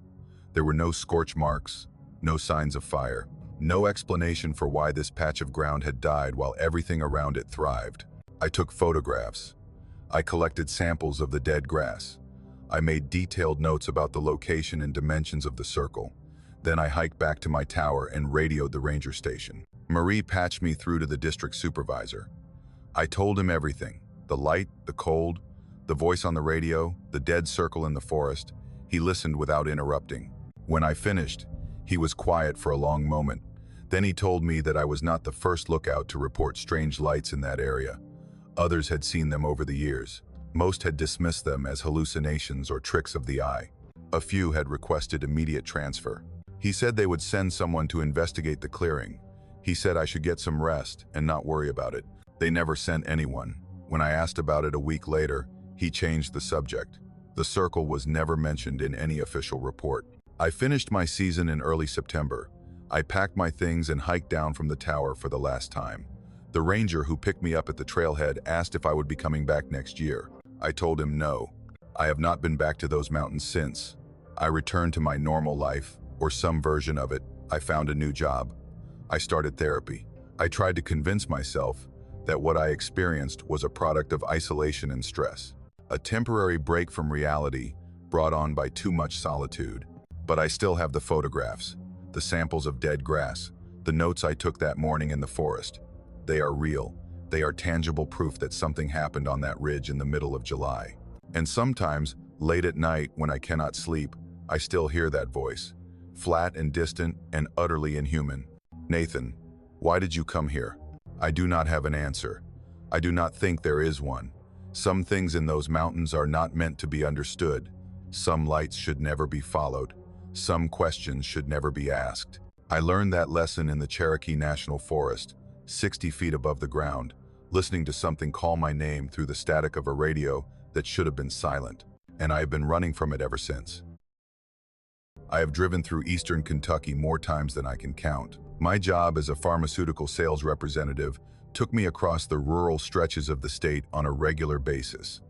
There were no scorch marks, no signs of fire, No explanation for why this patch of ground had died while everything around it thrived. I took photographs. I collected samples of the dead grass. I made detailed notes about the location and dimensions of the circle. Then I hiked back to my tower and radioed the ranger station. Marie patched me through to the district supervisor. I told him everything: the light, the cold, the voice on the radio, the dead circle in the forest. He listened without interrupting. When I finished, he was quiet for a long moment. Then he told me that I was not the first lookout to report strange lights in that area. Others had seen them over the years. Most had dismissed them as hallucinations or tricks of the eye. A few had requested immediate transfer. He said they would send someone to investigate the clearing. He said I should get some rest and not worry about it. They never sent anyone. When I asked about it a week later, he changed the subject. The circle was never mentioned in any official report. I finished my season in early September. I packed my things and hiked down from the tower for the last time. The ranger who picked me up at the trailhead asked if I would be coming back next year. I told him no. I have not been back to those mountains since. I returned to my normal life, or some version of it. I found a new job. I started therapy. I tried to convince myself that what I experienced was a product of isolation and stress, a temporary break from reality brought on by too much solitude. But I still have the photographs, the samples of dead grass, the notes I took that morning in the forest. They are real. They are tangible proof that something happened on that ridge in the middle of July. And sometimes, late at night when I cannot sleep, I still hear that voice, flat and distant and utterly inhuman. Nathan, why did you come here? I do not have an answer. I do not think there is one. Some things in those mountains are not meant to be understood. Some lights should never be followed. Some questions should never be asked. I learned that lesson in the Cherokee National Forest, 60 feet above the ground, listening to something call my name through the static of a radio that should have been silent. And I have been running from it ever since. I have driven through eastern Kentucky more times than I can count. My job as a pharmaceutical sales representative took me across the rural stretches of the state on a regular basis,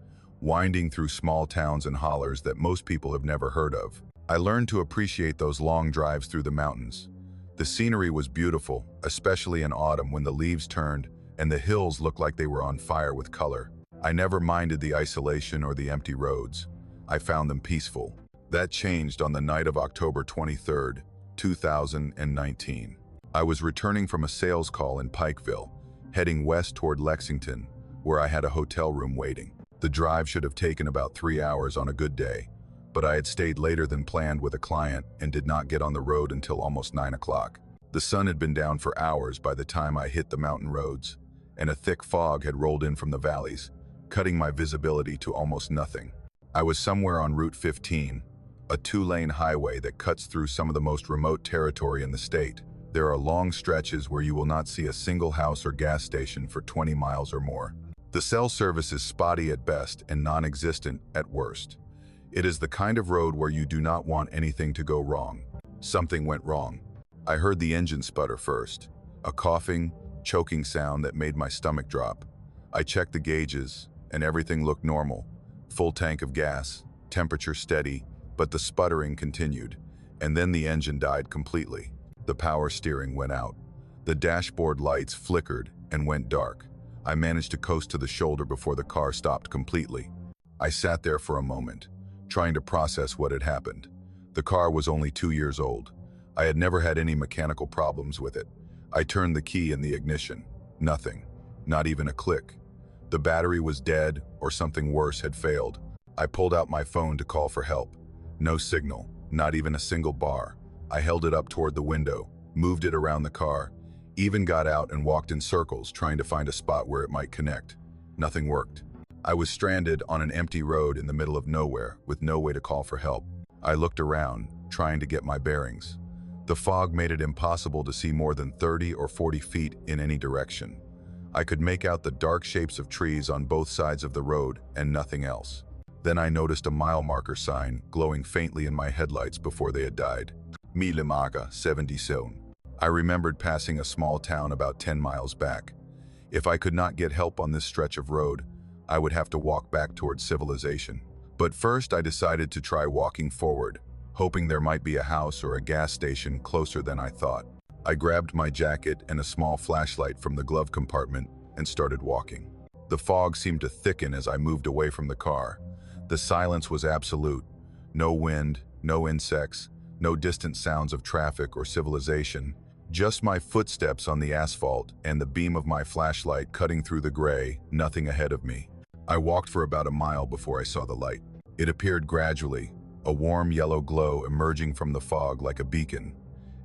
winding through small towns and hollers that most people have never heard of. I learned to appreciate those long drives through the mountains. The scenery was beautiful, especially in autumn when the leaves turned and the hills looked like they were on fire with color. I never minded the isolation or the empty roads. I found them peaceful. That changed on the night of October 23rd, 2019. I was returning from a sales call in Pikeville, heading west toward Lexington, where I had a hotel room waiting. The drive should have taken about 3 hours on a good day, but I had stayed later than planned with a client and did not get on the road until almost 9 o'clock. The sun had been down for hours by the time I hit the mountain roads, and a thick fog had rolled in from the valleys, cutting my visibility to almost nothing. I was somewhere on Route 15, a 2-lane highway that cuts through some of the most remote territory in the state. There are long stretches where you will not see a single house or gas station for 20 miles or more. The cell service is spotty at best and non-existent at worst. It is the kind of road where you do not want anything to go wrong. Something went wrong. I heard the engine sputter first, a coughing, choking sound that made my stomach drop. I checked the gauges, and everything looked normal. Full tank of gas, temperature steady, but the sputtering continued, and then the engine died completely. The power steering went out. The dashboard lights flickered and went dark. I managed to coast to the shoulder before the car stopped completely. I sat there for a moment, trying to process what had happened. The car was only 2 years old. I had never had any mechanical problems with it. I turned the key in the ignition. Nothing. Not even a click. The battery was dead, or something worse had failed. I pulled out my phone to call for help. No signal, not even a single bar. I held it up toward the window, moved it around the car, even got out and walked in circles trying to find a spot where it might connect. Nothing worked. I was stranded on an empty road in the middle of nowhere with no way to call for help. I looked around, trying to get my bearings. The fog made it impossible to see more than 30 or 40 feet in any direction. I could make out the dark shapes of trees on both sides of the road and nothing else. Then I noticed a mile marker sign glowing faintly in my headlights before they had died. Milimaga 77. I remembered passing a small town about 10 miles back. If I could not get help on this stretch of road, I would have to walk back towards civilization. But first I decided to try walking forward, hoping there might be a house or a gas station closer than I thought. I grabbed my jacket and a small flashlight from the glove compartment and started walking. The fog seemed to thicken as I moved away from the car. The silence was absolute. No wind, no insects, no distant sounds of traffic or civilization. Just my footsteps on the asphalt and the beam of my flashlight cutting through the gray, nothing ahead of me. I walked for about a mile before I saw the light. It appeared gradually, a warm yellow glow emerging from the fog like a beacon.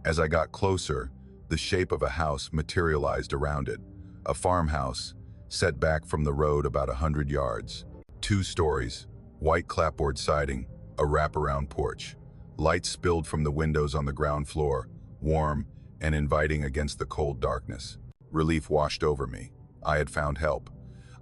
As I got closer, the shape of a house materialized around it. A farmhouse, set back from the road about 100 yards. 2 stories, white clapboard siding, a wraparound porch. Light spilled from the windows on the ground floor, warm and inviting against the cold darkness. Relief washed over me. I had found help.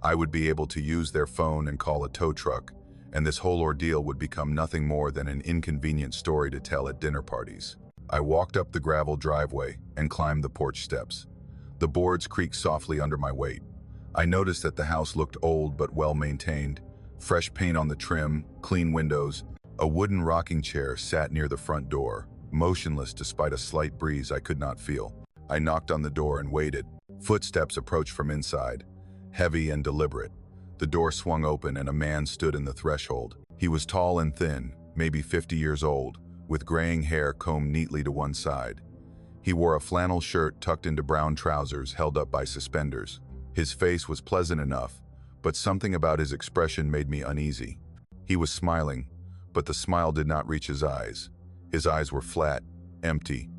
I would be able to use their phone and call a tow truck, and this whole ordeal would become nothing more than an inconvenient story to tell at dinner parties. I walked up the gravel driveway and climbed the porch steps. The boards creaked softly under my weight. I noticed that the house looked old but well maintained. Fresh paint on the trim, clean windows. A wooden rocking chair sat near the front door, motionless despite a slight breeze I could not feel. I knocked on the door and waited. Footsteps approached from inside, heavy and deliberate. The door swung open and a man stood in the threshold. He was tall and thin, maybe 50 years old, with graying hair combed neatly to one side. He wore a flannel shirt tucked into brown trousers held up by suspenders. His face was pleasant enough, but something about his expression made me uneasy. He was smiling, but the smile did not reach his eyes. His eyes were flat, empty,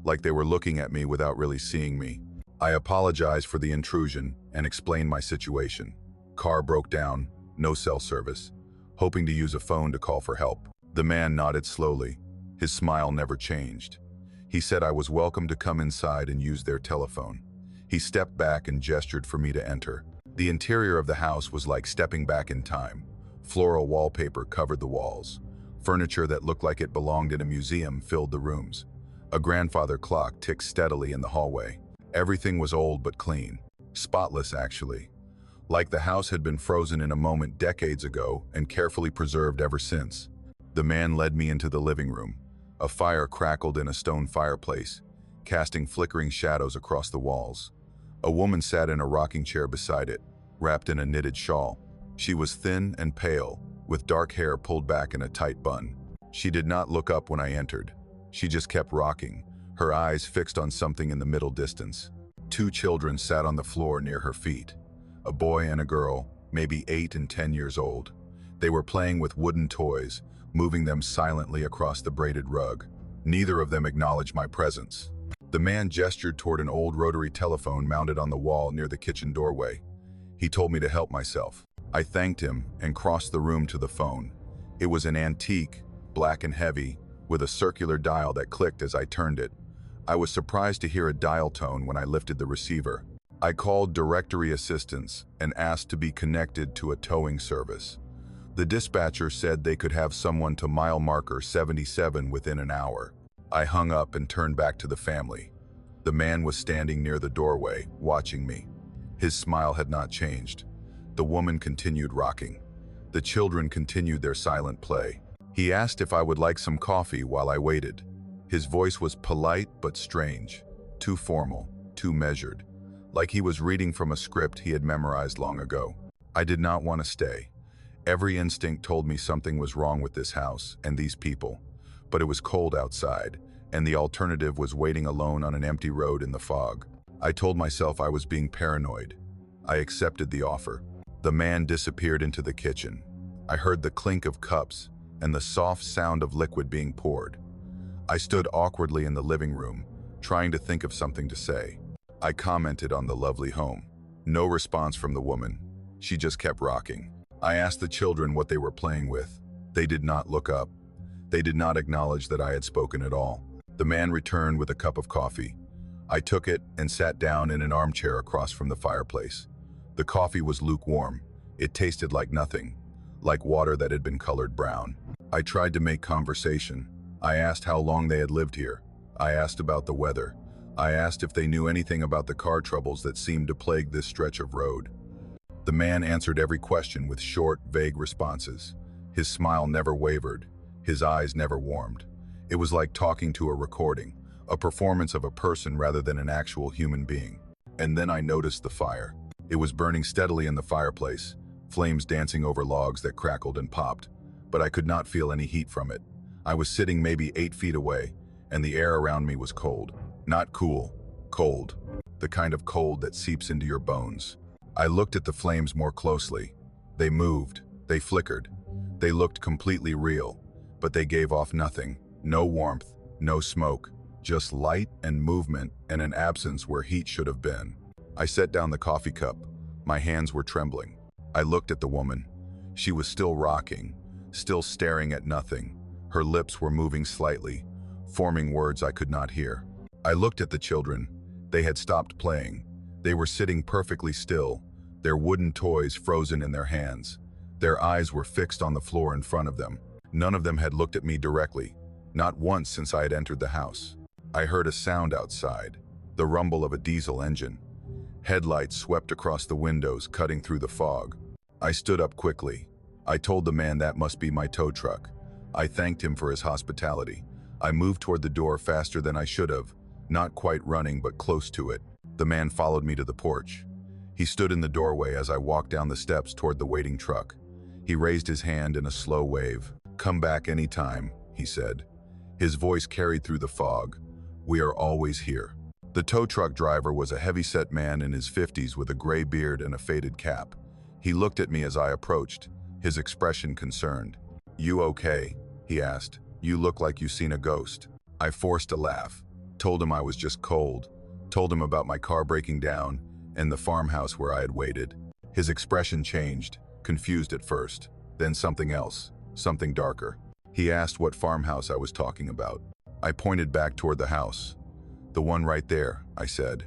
like they were looking at me without really seeing me. I apologized for the intrusion and explained my situation. Car broke down, no cell service, hoping to use a phone to call for help. The man nodded slowly. His smile never changed. He said I was welcome to come inside and use their telephone. He stepped back and gestured for me to enter. The interior of the house was like stepping back in time. Floral wallpaper covered the walls. Furniture that looked like it belonged in a museum filled the rooms. A grandfather clock ticked steadily in the hallway. Everything was old but clean. Spotless, actually. Like the house had been frozen in a moment decades ago and carefully preserved ever since. The man led me into the living room. A fire crackled in a stone fireplace, casting flickering shadows across the walls. A woman sat in a rocking chair beside it, wrapped in a knitted shawl. She was thin and pale, with dark hair pulled back in a tight bun. She did not look up when I entered. She just kept rocking, her eyes fixed on something in the middle distance. 2 children sat on the floor near her feet. A boy and a girl, maybe 8 and 10 years old. They were playing with wooden toys, moving them silently across the braided rug. Neither of them acknowledged my presence. The man gestured toward an old rotary telephone mounted on the wall near the kitchen doorway. He told me to help myself. I thanked him and crossed the room to the phone. It was an antique, black and heavy, with a circular dial that clicked as I turned it. I was surprised to hear a dial tone when I lifted the receiver. I called directory assistance and asked to be connected to a towing service. The dispatcher said they could have someone to mile marker 77 within an hour. I hung up and turned back to the family. The man was standing near the doorway, watching me. His smile had not changed. The woman continued rocking. The children continued their silent play. He asked if I would like some coffee while I waited. His voice was polite but strange, too formal, too measured, like he was reading from a script he had memorized long ago. I did not want to stay. Every instinct told me something was wrong with this house and these people, but it was cold outside, and the alternative was waiting alone on an empty road in the fog. I told myself I was being paranoid. I accepted the offer. The man disappeared into the kitchen. I heard the clink of cups and the soft sound of liquid being poured. I stood awkwardly in the living room, trying to think of something to say. I commented on the lovely home. No response from the woman. She just kept rocking. I asked the children what they were playing with. They did not look up. They did not acknowledge that I had spoken at all. The man returned with a cup of coffee. I took it and sat down in an armchair across from the fireplace. The coffee was lukewarm. It tasted like nothing, like water that had been colored brown. I tried to make conversation. I asked how long they had lived here. I asked about the weather. I asked if they knew anything about the car troubles that seemed to plague this stretch of road. The man answered every question with short, vague responses. His smile never wavered. His eyes never warmed. It was like talking to a recording, a performance of a person rather than an actual human being. And then I noticed the fire. It was burning steadily in the fireplace, flames dancing over logs that crackled and popped, but I could not feel any heat from it. I was sitting maybe 8 feet away, and the air around me was cold. Not cool, cold. The kind of cold that seeps into your bones. I looked at the flames more closely. They moved, they flickered. They looked completely real, but they gave off nothing. No warmth, no smoke, just light and movement and an absence where heat should have been. I set down the coffee cup. My hands were trembling. I looked at the woman. She was still rocking, still staring at nothing. Her lips were moving slightly, forming words I could not hear. I looked at the children. They had stopped playing. They were sitting perfectly still, their wooden toys frozen in their hands. Their eyes were fixed on the floor in front of them. None of them had looked at me directly, not once since I had entered the house. I heard a sound outside, the rumble of a diesel engine. Headlights swept across the windows, cutting through the fog. I stood up quickly. I told the man that must be my tow truck. I thanked him for his hospitality. I moved toward the door faster than I should have, not quite running but close to it. The man followed me to the porch. He stood in the doorway as I walked down the steps toward the waiting truck. He raised his hand in a slow wave. "Come back anytime," he said. His voice carried through the fog. "We are always here." The tow truck driver was a heavy-set man in his 50s with a gray beard and a faded cap. He looked at me as I approached, his expression concerned. "You okay?" he asked. "You look like you've seen a ghost." I forced a laugh, told him I was just cold, told him about my car breaking down and the farmhouse where I had waited. His expression changed, confused at first, then something else, something darker. He asked what farmhouse I was talking about. I pointed back toward the house. "The one right there," I said.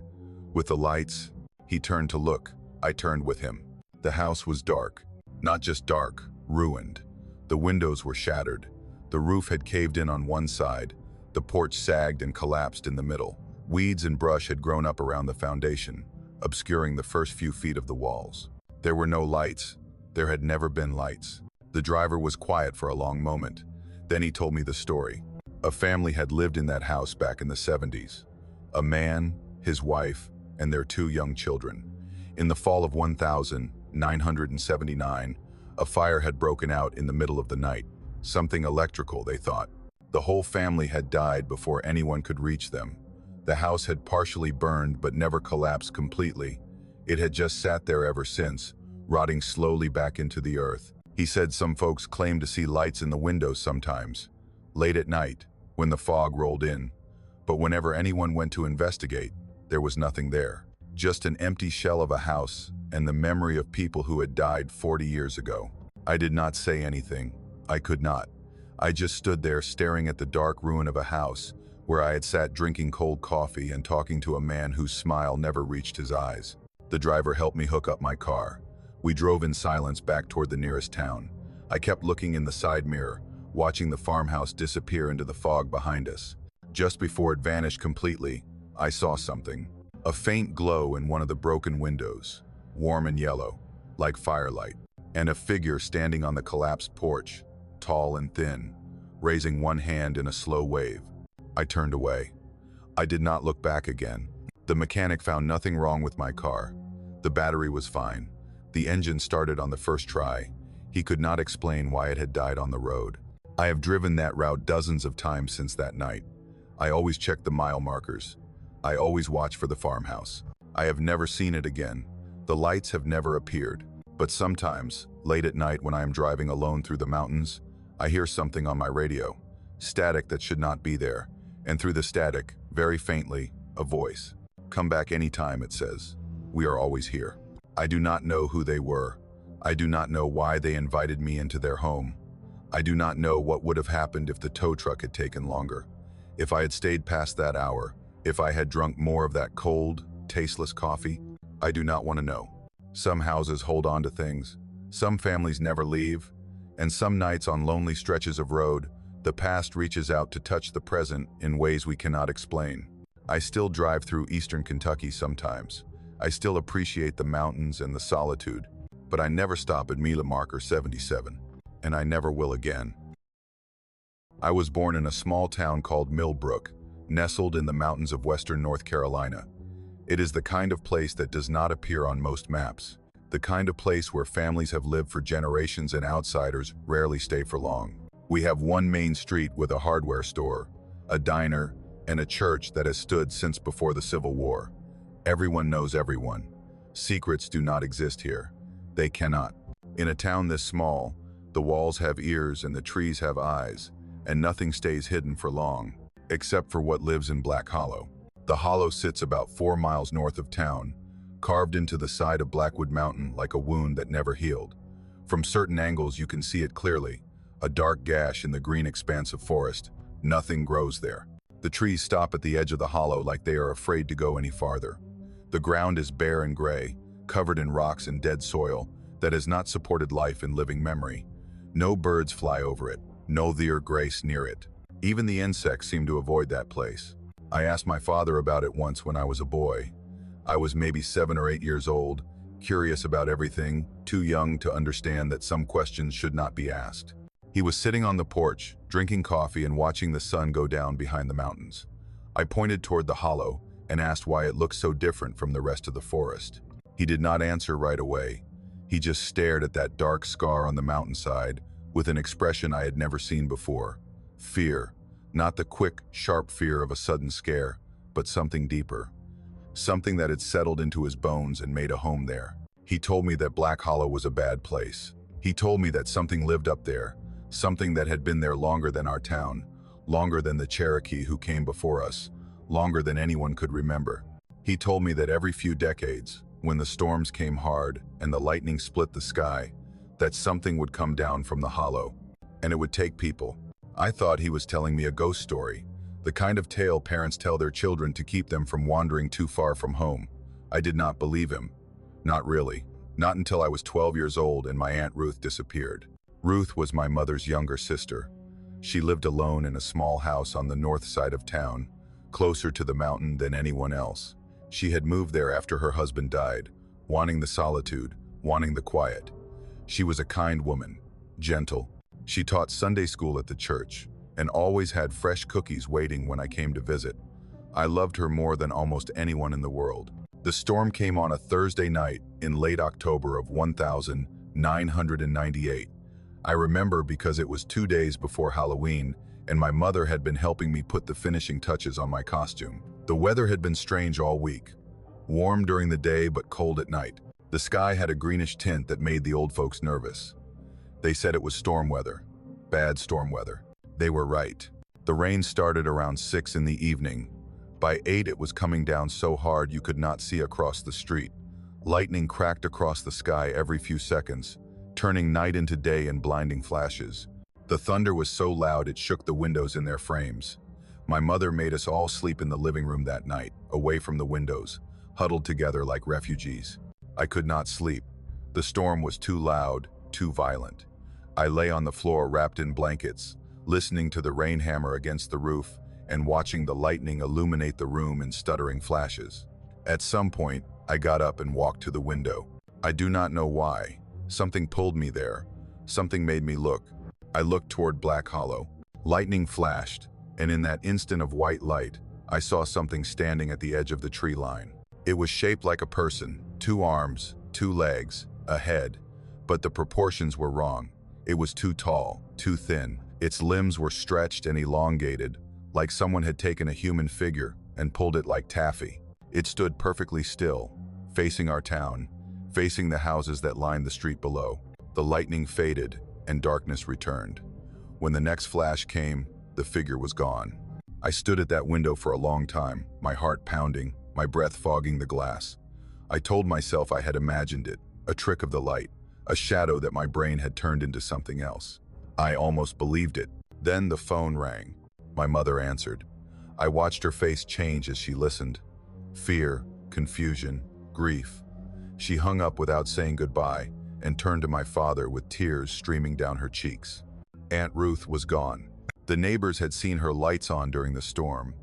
"With the lights." He turned to look. I turned with him. The house was dark. Not just dark, ruined. The windows were shattered. The roof had caved in on one side. The porch sagged and collapsed in the middle. Weeds and brush had grown up around the foundation, obscuring the first few feet of the walls. There were no lights. There had never been lights. The driver was quiet for a long moment. Then he told me the story. A family had lived in that house back in the 70s. A man, his wife, and their 2 young children. In the fall of 1979, a fire had broken out in the middle of the night. Something electrical, they thought. The whole family had died before anyone could reach them. The house had partially burned but never collapsed completely. It had just sat there ever since, rotting slowly back into the earth. He said some folks claimed to see lights in the windows sometimes, late at night, when the fog rolled in. But whenever anyone went to investigate, there was nothing there. Just an empty shell of a house and the memory of people who had died 40 years ago. I did not say anything. I could not. I just stood there staring at the dark ruin of a house where I had sat drinking cold coffee and talking to a man whose smile never reached his eyes. The driver helped me hook up my car. We drove in silence back toward the nearest town. I kept looking in the side mirror, watching the farmhouse disappear into the fog behind us. Just before it vanished completely, I saw something. A faint glow in one of the broken windows, warm and yellow, like firelight, and a figure standing on the collapsed porch, tall and thin, raising one hand in a slow wave. I turned away. I did not look back again. The mechanic found nothing wrong with my car. The battery was fine. The engine started on the first try. He could not explain why it had died on the road. I have driven that route dozens of times since that night. I always check the mile markers. I always watch for the farmhouse. I have never seen it again. The lights have never appeared. But sometimes, late at night when I am driving alone through the mountains, I hear something on my radio. Static that should not be there. And through the static, very faintly, a voice. "Come back anytime," it says. "We are always here." I do not know who they were. I do not know why they invited me into their home. I do not know what would have happened if the tow truck had taken longer. If I had stayed past that hour, if I had drunk more of that cold, tasteless coffee, I do not want to know. Some houses hold on to things. Some families never leave. And some nights on lonely stretches of road, the past reaches out to touch the present in ways we cannot explain. I still drive through eastern Kentucky sometimes. I still appreciate the mountains and the solitude, but I never stop at Mila marker 77, and I never will again. I was born in a small town called Millbrook, nestled in the mountains of western North Carolina. It is the kind of place that does not appear on most maps, the kind of place where families have lived for generations and outsiders rarely stay for long. We have one main street with a hardware store, a diner, and a church that has stood since before the Civil War. Everyone knows everyone. Secrets do not exist here. They cannot. In a town this small, the walls have ears and the trees have eyes, and nothing stays hidden for long, except for what lives in Black Hollow. The hollow sits about 4 miles north of town, carved into the side of Lockwood Mountain like a wound that never healed. From certain angles you can see it clearly, a dark gash in the green expanse of forest. Nothing grows there. The trees stop at the edge of the hollow like they are afraid to go any farther. The ground is bare and gray, covered in rocks and dead soil that has not supported life in living memory. No birds fly over it, no deer grace near it. Even the insects seem to avoid that place. I asked my father about it once when I was a boy. I was maybe 7 or 8 years old, curious about everything, too young to understand that some questions should not be asked. He was sitting on the porch, drinking coffee and watching the sun go down behind the mountains. I pointed toward the hollow and asked why it looked so different from the rest of the forest. He did not answer right away. He just stared at that dark scar on the mountainside with an expression I had never seen before. Fear. Not the quick, sharp fear of a sudden scare, but something deeper. Something that had settled into his bones and made a home there. He told me that Black Hollow was a bad place. He told me that something lived up there, something that had been there longer than our town, longer than the Cherokee who came before us, longer than anyone could remember. He told me that every few decades, when the storms came hard and the lightning split the sky, that something would come down from the hollow, and it would take people. I thought he was telling me a ghost story, the kind of tale parents tell their children to keep them from wandering too far from home. I did not believe him. Not really. Not until I was 12 years old and my Aunt Ruth disappeared. Ruth was my mother's younger sister. She lived alone in a small house on the north side of town, closer to the mountain than anyone else. She had moved there after her husband died, wanting the solitude, wanting the quiet. She was a kind woman, gentle. She taught Sunday school at the church and always had fresh cookies waiting when I came to visit. I loved her more than almost anyone in the world. The storm came on a Thursday night in late October of 1998. I remember because it was 2 days before Halloween and my mother had been helping me put the finishing touches on my costume. The weather had been strange all week. Warm during the day but cold at night. The sky had a greenish tint that made the old folks nervous. They said it was storm weather. Bad storm weather. They were right. The rain started around 6 in the evening. By 8 it was coming down so hard you could not see across the street. Lightning cracked across the sky every few seconds, turning night into day in blinding flashes. The thunder was so loud it shook the windows in their frames. My mother made us all sleep in the living room that night, away from the windows, huddled together like refugees. I could not sleep. The storm was too loud, too violent. I lay on the floor wrapped in blankets, listening to the rain hammer against the roof and watching the lightning illuminate the room in stuttering flashes. At some point, I got up and walked to the window. I do not know why. Something pulled me there. Something made me look. I looked toward Black Hollow. Lightning flashed, and in that instant of white light, I saw something standing at the edge of the tree line. It was shaped like a person, 2 arms, 2 legs, a head, but the proportions were wrong. It was too tall, too thin. Its limbs were stretched and elongated, like someone had taken a human figure and pulled it like taffy. It stood perfectly still, facing our town, facing the houses that lined the street below. The lightning faded and darkness returned. When the next flash came, the figure was gone. I stood at that window for a long time, my heart pounding, my breath fogging the glass. I told myself I had imagined it, a trick of the light, a shadow that my brain had turned into something else. I almost believed it. Then the phone rang. My mother answered. I watched her face change as she listened. Fear, confusion, grief. She hung up without saying goodbye and turned to my father with tears streaming down her cheeks. Aunt Ruth was gone. The neighbors had seen her lights on during the storm.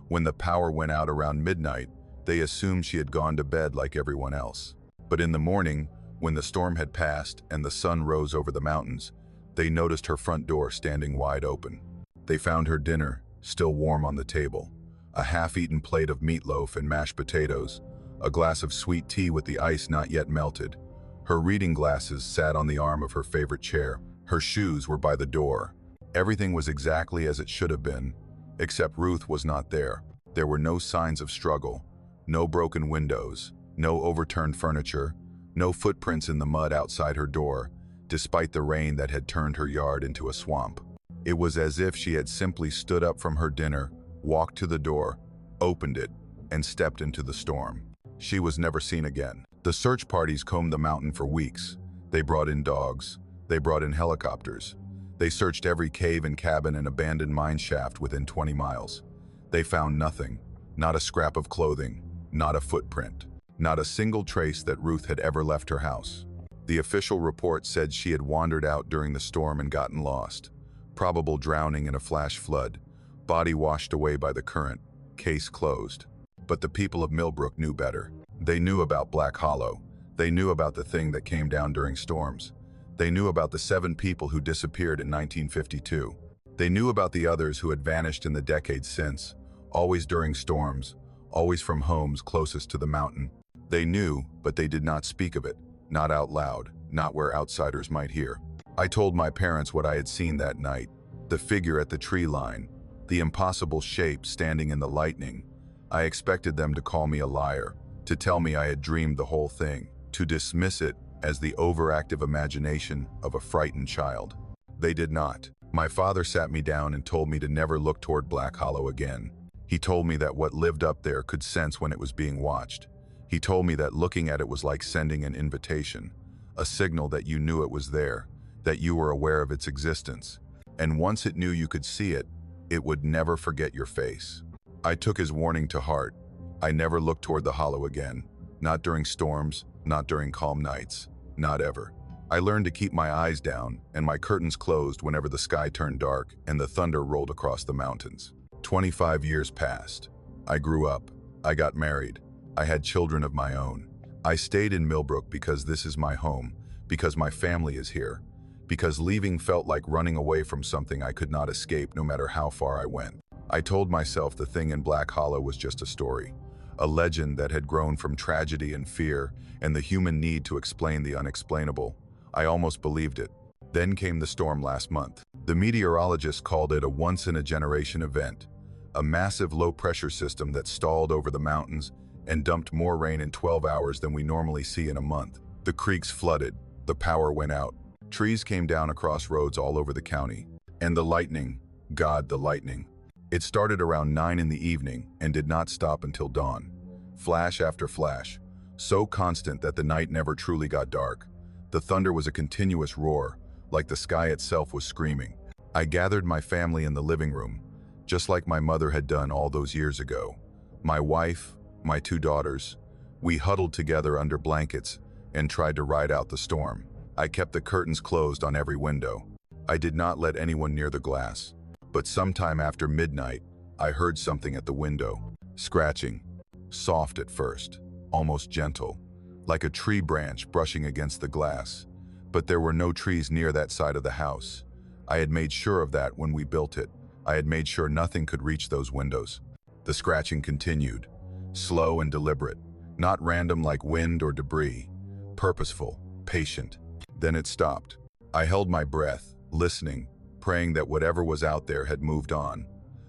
When the power went out around midnight, they assumed she had gone to bed like everyone else. But in the morning, when the storm had passed and the sun rose over the mountains, they noticed her front door standing wide open. They found her dinner, still warm on the table. a half-eaten plate of meatloaf and mashed potatoes, a glass of sweet tea with the ice not yet melted. Her reading glasses sat on the arm of her favorite chair. Her shoes were by the door. Everything was exactly as it should have been, except Ruth was not there. There were no signs of struggle, no broken windows, no overturned furniture, no footprints in the mud outside her door, despite the rain that had turned her yard into a swamp. It was as if she had simply stood up from her dinner, walked to the door, opened it, and stepped into the storm. She was never seen again. The search parties combed the mountain for weeks. They brought in dogs. They brought in helicopters. They searched every cave and cabin and abandoned mine shaft within 20 miles. They found nothing, not a scrap of clothing, not a footprint, not a single trace that Ruth had ever left her house. The official report said she had wandered out during the storm and gotten lost. Probable drowning in a flash flood. Body washed away by the current. Case closed. But the people of Millbrook knew better. They knew about Black Hollow. They knew about the thing that came down during storms. They knew about the 7 people who disappeared in 1952. They knew about the others who had vanished in the decades since, always during storms, always from homes closest to the mountain. They knew, but they did not speak of it, not out loud, not where outsiders might hear. I told my parents what I had seen that night, the figure at the tree line, the impossible shape standing in the lightning. I expected them to call me a liar, to tell me I had dreamed the whole thing, to dismiss it as the overactive imagination of a frightened child. They did not. My father sat me down and told me to never look toward Black Hollow again. He told me that what lived up there could sense when it was being watched. He told me that looking at it was like sending an invitation, a signal that you knew it was there, that you were aware of its existence. And once it knew you could see it, it would never forget your face. I took his warning to heart. I never looked toward the hollow again, not during storms, not during calm nights, not ever. I learned to keep my eyes down and my curtains closed whenever the sky turned dark and the thunder rolled across the mountains. 25 years passed. I grew up. I got married. I had children of my own. I stayed in Millbrook because this is my home, because my family is here, because leaving felt like running away from something I could not escape no matter how far I went. I told myself the thing in Black Hollow was just a story, a legend that had grown from tragedy and fear and the human need to explain the unexplainable. I almost believed it. Then came the storm last month. The meteorologists called it a once-in-a-generation event, a massive low-pressure system that stalled over the mountains and dumped more rain in 12 hours than we normally see in a month. The creeks flooded, the power went out, trees came down across roads all over the county, and the lightning, God, the lightning. It started around 9 in the evening and did not stop until dawn. Flash after flash, so constant that the night never truly got dark. The thunder was a continuous roar, like the sky itself was screaming. I gathered my family in the living room, just like my mother had done all those years ago. My wife, my 2 daughters, we huddled together under blankets and tried to ride out the storm. I kept the curtains closed on every window. I did not let anyone near the glass. But sometime after midnight, I heard something at the window, scratching, soft at first, almost gentle, like a tree branch brushing against the glass. But there were no trees near that side of the house. I had made sure of that when we built it. I had made sure nothing could reach those windows. The scratching continued, slow and deliberate, not random like wind or debris, purposeful, patient. Then it stopped. I held my breath, listening, praying that whatever was out there had moved on.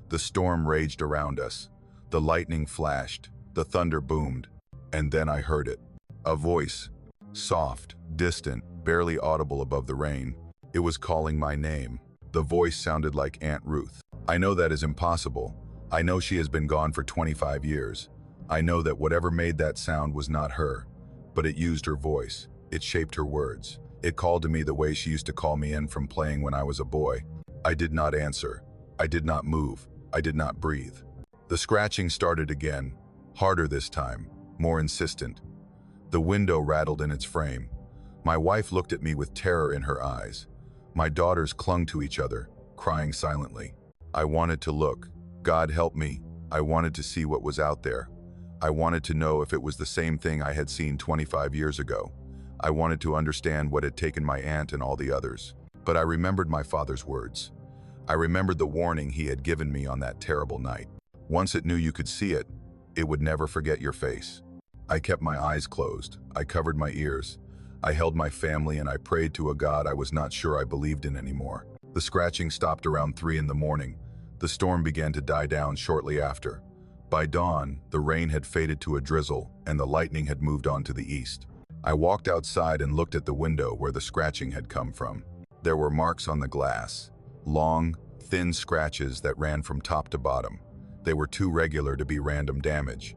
The storm raged around us. The lightning flashed, the thunder boomed, and then I heard it. A voice, soft, distant, barely audible above the rain. It was calling my name. The voice sounded like Aunt Ruth. I know that is impossible. I know she has been gone for 25 years. I know that whatever made that sound was not her, but it used her voice. It shaped her words. It called to me the way she used to call me in from playing when I was a boy. I did not answer. I did not move. I did not breathe. The scratching started again, harder this time, more insistent. The window rattled in its frame. My wife looked at me with terror in her eyes. My daughters clung to each other, crying silently. I wanted to look. God help me. I wanted to see what was out there. I wanted to know if it was the same thing I had seen 25 years ago. I wanted to understand what had taken my aunt and all the others. But I remembered my father's words. I remembered the warning he had given me on that terrible night. Once it knew you could see it, it would never forget your face. I kept my eyes closed. I covered my ears. I held my family and I prayed to a God I was not sure I believed in anymore. The scratching stopped around 3 in the morning. The storm began to die down shortly after. By dawn, the rain had faded to a drizzle and the lightning had moved on to the east. I walked outside and looked at the window where the scratching had come from. There were marks on the glass, long, thin scratches that ran from top to bottom. They were too regular to be random damage,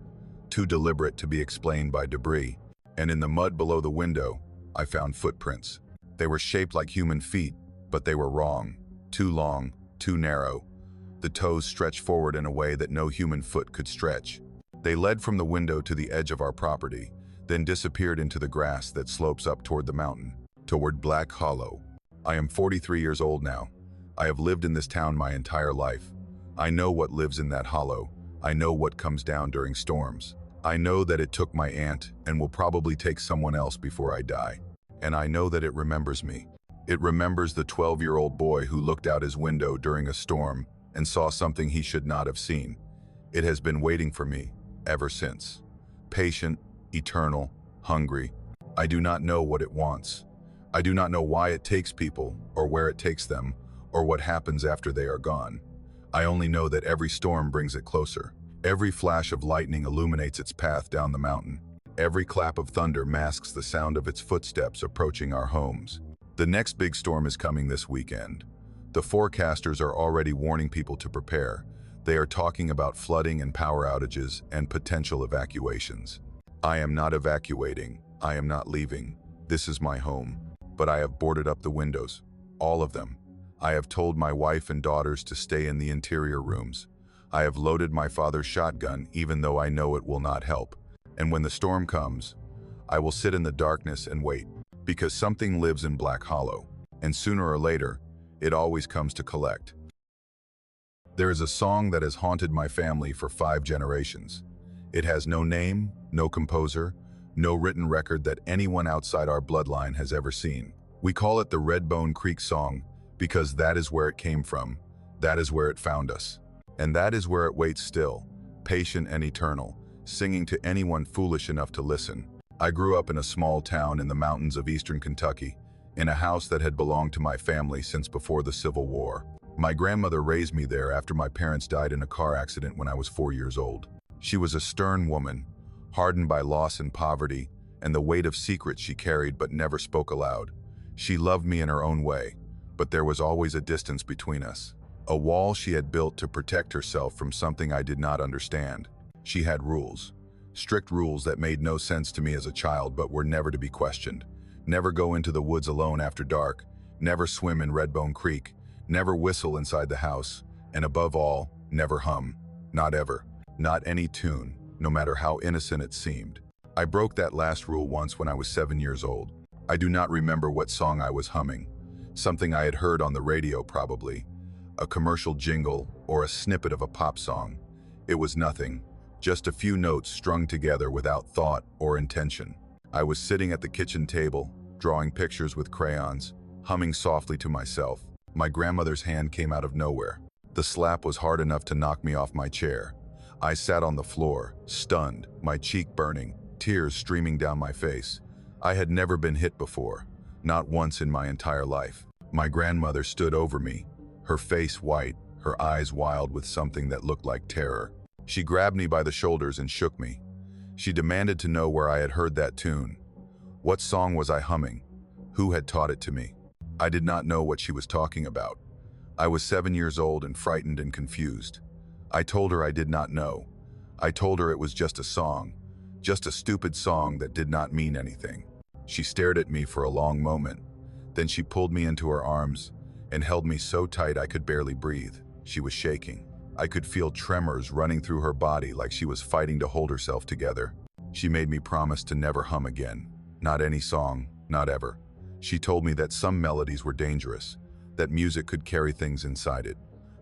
too deliberate to be explained by debris. And in the mud below the window, I found footprints. They were shaped like human feet, but they were wrong. Too long, too narrow. The toes stretched forward in a way that no human foot could stretch. They led from the window to the edge of our property, then disappeared into the grass that slopes up toward the mountain, toward Black Hollow. I am 43 years old now. I have lived in this town my entire life. I know what lives in that hollow. I know what comes down during storms. I know that it took my aunt and will probably take someone else before I die. And I know that it remembers me. It remembers the 12-year-old boy who looked out his window during a storm and saw something he should not have seen. It has been waiting for me ever since. Patient, eternal, hungry. I do not know what it wants. I do not know why it takes people, or where it takes them, or what happens after they are gone. I only know that every storm brings it closer. Every flash of lightning illuminates its path down the mountain. Every clap of thunder masks the sound of its footsteps approaching our homes. The next big storm is coming this weekend. The forecasters are already warning people to prepare. They are talking about flooding and power outages and potential evacuations. I am not evacuating. I am not leaving. This is my home. But I have boarded up the windows. All of them. I have told my wife and daughters to stay in the interior rooms. I have loaded my father's shotgun, even though I know it will not help. And when the storm comes, I will sit in the darkness and wait, because something lives in Black Hollow, and sooner or later, it always comes to collect. There is a song that has haunted my family for 5 generations. It has no name, no composer, no written record that anyone outside our bloodline has ever seen. We call it the Redbone Creek Song because that is where it came from. That is where it found us. And that is where it waits still, patient and eternal, singing to anyone foolish enough to listen. I grew up in a small town in the mountains of eastern Kentucky, in a house that had belonged to my family since before the Civil War. My grandmother raised me there after my parents died in a car accident when I was 4 years old. She was a stern woman, hardened by loss and poverty, and the weight of secrets she carried but never spoke aloud. She loved me in her own way, but there was always a distance between us. A wall she had built to protect herself from something I did not understand. She had rules. Strict rules that made no sense to me as a child but were never to be questioned. Never go into the woods alone after dark, never swim in Redbone Creek, never whistle inside the house, and above all, never hum. Not ever. Not any tune, no matter how innocent it seemed. I broke that last rule once when I was 7 years old. I do not remember what song I was humming. Something I had heard on the radio probably. A commercial jingle or a snippet of a pop song. It was nothing, just a few notes strung together without thought or intention. I was sitting at the kitchen table, drawing pictures with crayons, humming softly to myself. My grandmother's hand came out of nowhere. The slap was hard enough to knock me off my chair. I sat on the floor, stunned, my cheek burning, tears streaming down my face. I had never been hit before, not once in my entire life. My grandmother stood over me, her face white, her eyes wild with something that looked like terror. She grabbed me by the shoulders and shook me. She demanded to know where I had heard that tune. What song was I humming? Who had taught it to me? I did not know what she was talking about. I was 7 years old and frightened and confused. I told her I did not know. I told her it was just a song, just a stupid song that did not mean anything. She stared at me for a long moment. Then she pulled me into her arms and held me so tight I could barely breathe. She was shaking. I could feel tremors running through her body like she was fighting to hold herself together. She made me promise to never hum again. Not any song, not ever. She told me that some melodies were dangerous, that music could carry things inside it,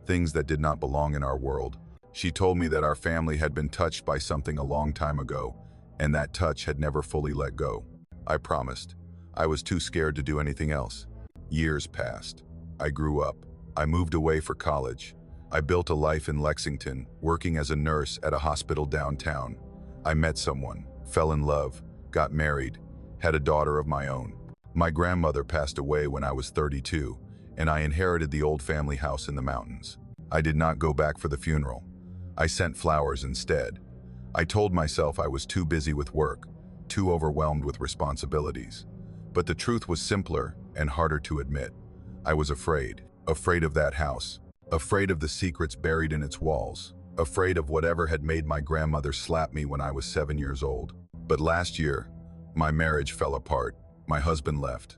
things that did not belong in our world. She told me that our family had been touched by something a long time ago, and that touch had never fully let go. I promised. I was too scared to do anything else. Years passed. I grew up. I moved away for college. I built a life in Lexington, working as a nurse at a hospital downtown. I met someone, fell in love, got married, had a daughter of my own. My grandmother passed away when I was 32, and I inherited the old family house in the mountains. I did not go back for the funeral. I sent flowers instead. I told myself I was too busy with work, too overwhelmed with responsibilities. But the truth was simpler and harder to admit. I was afraid of that house, afraid of the secrets buried in its walls, afraid of whatever had made my grandmother slap me when I was 7 years old. But last year, my marriage fell apart. My husband left.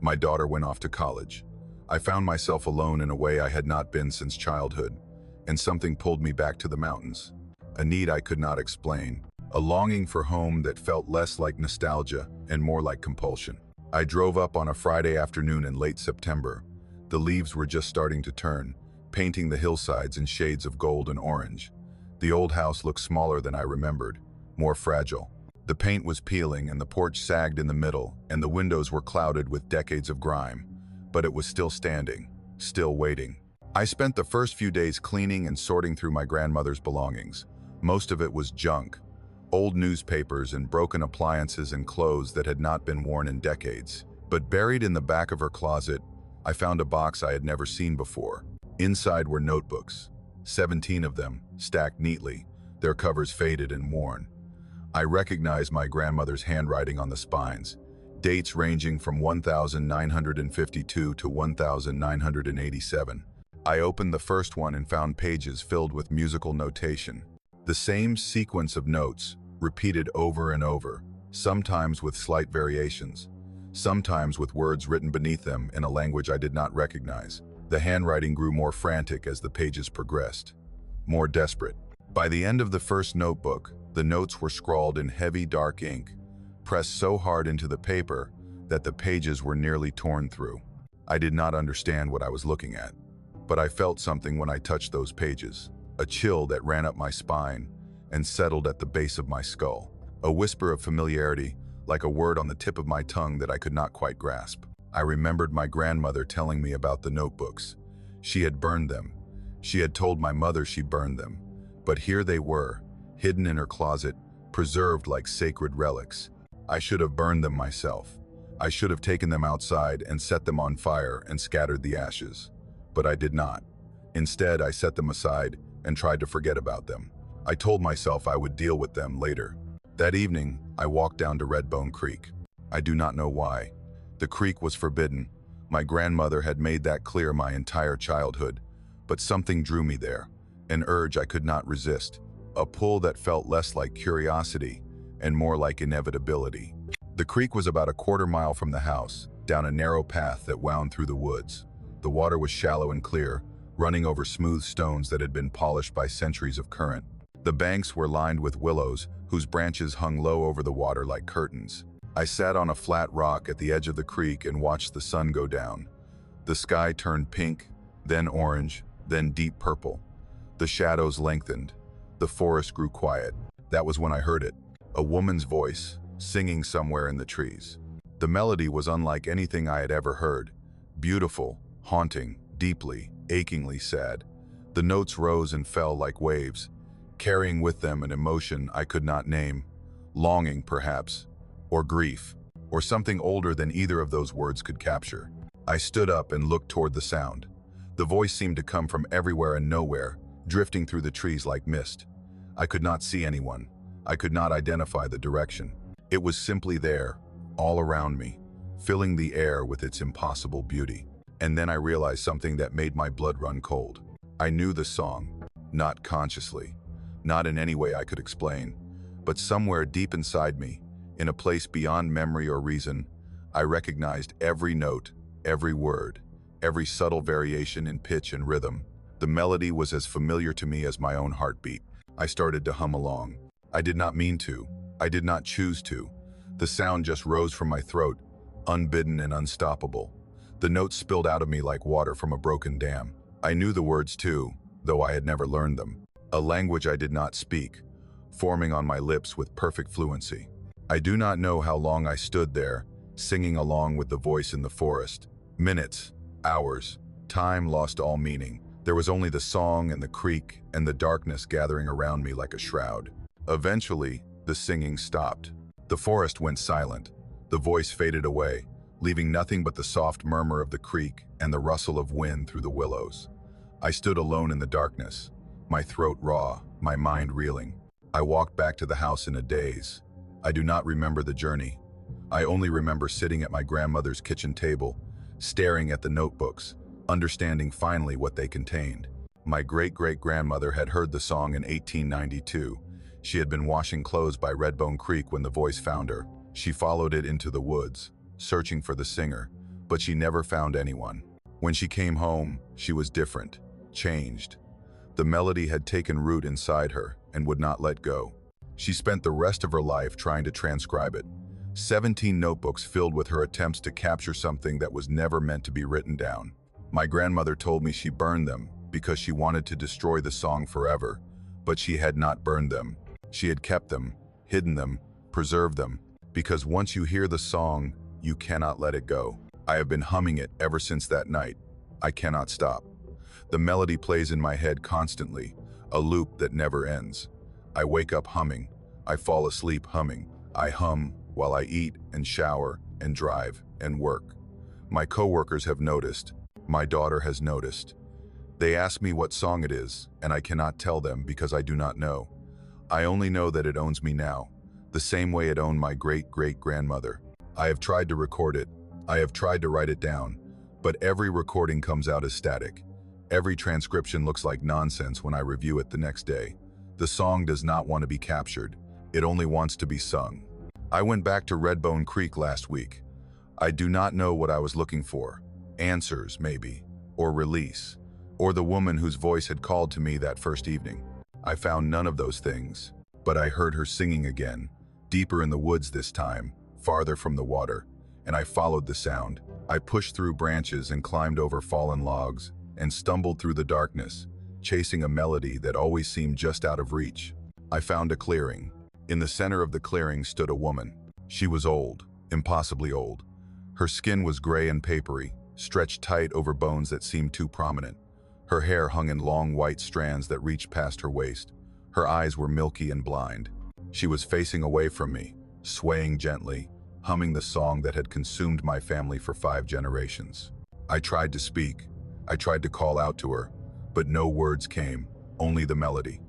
My daughter went off to college. I found myself alone in a way I had not been since childhood, and something pulled me back to the mountains. A need I could not explain, a longing for home that felt less like nostalgia and more like compulsion. I drove up on a Friday afternoon in late September. The leaves were just starting to turn, painting the hillsides in shades of gold and orange. The old house looked smaller than I remembered, more fragile. The paint was peeling and the porch sagged in the middle, and the windows were clouded with decades of grime. But it was still standing, still waiting. I spent the first few days cleaning and sorting through my grandmother's belongings. Most of it was junk, old newspapers and broken appliances and clothes that had not been worn in decades. But buried in the back of her closet, I found a box I had never seen before. Inside were notebooks, 17 of them, stacked neatly, their covers faded and worn. I recognized my grandmother's handwriting on the spines, dates ranging from 1952 to 1987. I opened the first one and found pages filled with musical notation. The same sequence of notes, repeated over and over, sometimes with slight variations, sometimes with words written beneath them in a language I did not recognize. The handwriting grew more frantic as the pages progressed, more desperate. By the end of the first notebook, the notes were scrawled in heavy, dark ink, pressed so hard into the paper that the pages were nearly torn through. I did not understand what I was looking at, but I felt something when I touched those pages, a chill that ran up my spine and settled at the base of my skull, a whisper of familiarity, like a word on the tip of my tongue that I could not quite grasp. I remembered my grandmother telling me about the notebooks. She had burned them. She had told my mother she burned them. But here they were, hidden in her closet, preserved like sacred relics. I should have burned them myself. I should have taken them outside and set them on fire and scattered the ashes. But I did not. Instead, I set them aside and tried to forget about them. I told myself I would deal with them later. That evening, I walked down to Redbone Creek. I do not know why. The creek was forbidden. My grandmother had made that clear my entire childhood. But something drew me there, an urge I could not resist, a pull that felt less like curiosity and more like inevitability. The creek was about a quarter mile from the house, down a narrow path that wound through the woods. The water was shallow and clear, running over smooth stones that had been polished by centuries of current. The banks were lined with willows whose branches hung low over the water like curtains. I sat on a flat rock at the edge of the creek and watched the sun go down. The sky turned pink, then orange, then deep purple. The shadows lengthened. The forest grew quiet. That was when I heard it, a woman's voice, singing somewhere in the trees. The melody was unlike anything I had ever heard. Beautiful, haunting, deeply, achingly sad. The notes rose and fell like waves, carrying with them an emotion I could not name. Longing, perhaps, or grief, or something older than either of those words could capture. I stood up and looked toward the sound. The voice seemed to come from everywhere and nowhere, drifting through the trees like mist. I could not see anyone. I could not identify the direction. It was simply there, all around me, filling the air with its impossible beauty. And then I realized something that made my blood run cold. I knew the song, not consciously, not in any way I could explain, but somewhere deep inside me, in a place beyond memory or reason, I recognized every note, every word, every subtle variation in pitch and rhythm. The melody was as familiar to me as my own heartbeat. I started to hum along. I did not mean to. I did not choose to. The sound just rose from my throat, unbidden and unstoppable. The notes spilled out of me like water from a broken dam. I knew the words too, though I had never learned them. A language I did not speak, forming on my lips with perfect fluency. I do not know how long I stood there, singing along with the voice in the forest. Minutes, hours, time lost all meaning. There was only the song and the creek and the darkness gathering around me like a shroud. Eventually, the singing stopped. The forest went silent. The voice faded away, leaving nothing but the soft murmur of the creek and the rustle of wind through the willows. I stood alone in the darkness, my throat raw, my mind reeling. I walked back to the house in a daze. I do not remember the journey. I only remember sitting at my grandmother's kitchen table, staring at the notebooks, understanding finally what they contained. My great-great-grandmother had heard the song in 1892. She had been washing clothes by Redbone Creek when the voice found her. She followed it into the woods, searching for the singer, but she never found anyone. When she came home, she was different, changed. The melody had taken root inside her and would not let go. She spent the rest of her life trying to transcribe it. 17 notebooks filled with her attempts to capture something that was never meant to be written down. My grandmother told me she burned them because she wanted to destroy the song forever, but she had not burned them. She had kept them, hidden them, preserved them, because once you hear the song, you cannot let it go. I have been humming it ever since that night. I cannot stop. The melody plays in my head constantly, a loop that never ends. I wake up humming. I fall asleep humming. I hum while I eat and shower and drive and work. My coworkers have noticed. My daughter has noticed. They ask me what song it is, and I cannot tell them because I do not know. I only know that it owns me now, the same way it owned my great-great-grandmother. I have tried to record it. I have tried to write it down, but every recording comes out as static. Every transcription looks like nonsense when I review it the next day. The song does not want to be captured. It only wants to be sung. I went back to Redbone Creek last week. I do not know what I was looking for. Answers, maybe, or release, or the woman whose voice had called to me that first evening. I found none of those things, but I heard her singing again, deeper in the woods this time, farther from the water, and I followed the sound. I pushed through branches and climbed over fallen logs and stumbled through the darkness, chasing a melody that always seemed just out of reach. I found a clearing. In the center of the clearing stood a woman. She was old, impossibly old. Her skin was gray and papery, stretched tight over bones that seemed too prominent. Her hair hung in long white strands that reached past her waist. Her eyes were milky and blind. She was facing away from me, swaying gently, humming the song that had consumed my family for 5 generations. I tried to speak. I tried to call out to her, but no words came, only the melody.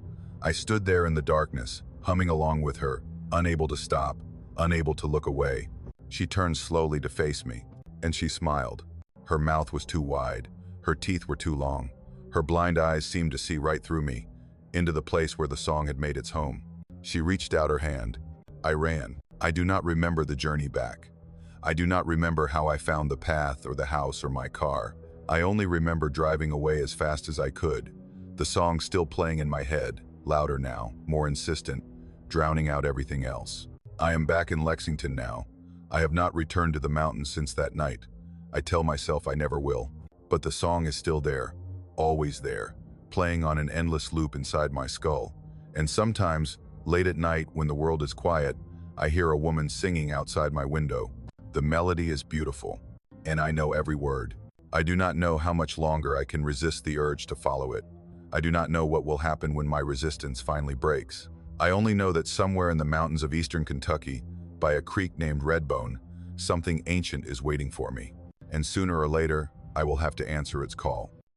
I stood there in the darkness, humming along with her, unable to stop, unable to look away. She turned slowly to face me, and she smiled. Her mouth was too wide. Her teeth were too long. Her blind eyes seemed to see right through me, into the place where the song had made its home. She reached out her hand. I ran. I do not remember the journey back. I do not remember how I found the path or the house or my car. I only remember driving away as fast as I could, the song still playing in my head, louder now, more insistent, drowning out everything else. I am back in Lexington now. I have not returned to the mountains since that night. I tell myself I never will. But the song is still there, always there, playing on an endless loop inside my skull. And sometimes, late at night when the world is quiet, I hear a woman singing outside my window. The melody is beautiful, and I know every word. I do not know how much longer I can resist the urge to follow it. I do not know what will happen when my resistance finally breaks. I only know that somewhere in the mountains of eastern Kentucky, by a creek named Redbone, something ancient is waiting for me. And sooner or later, I will have to answer its call.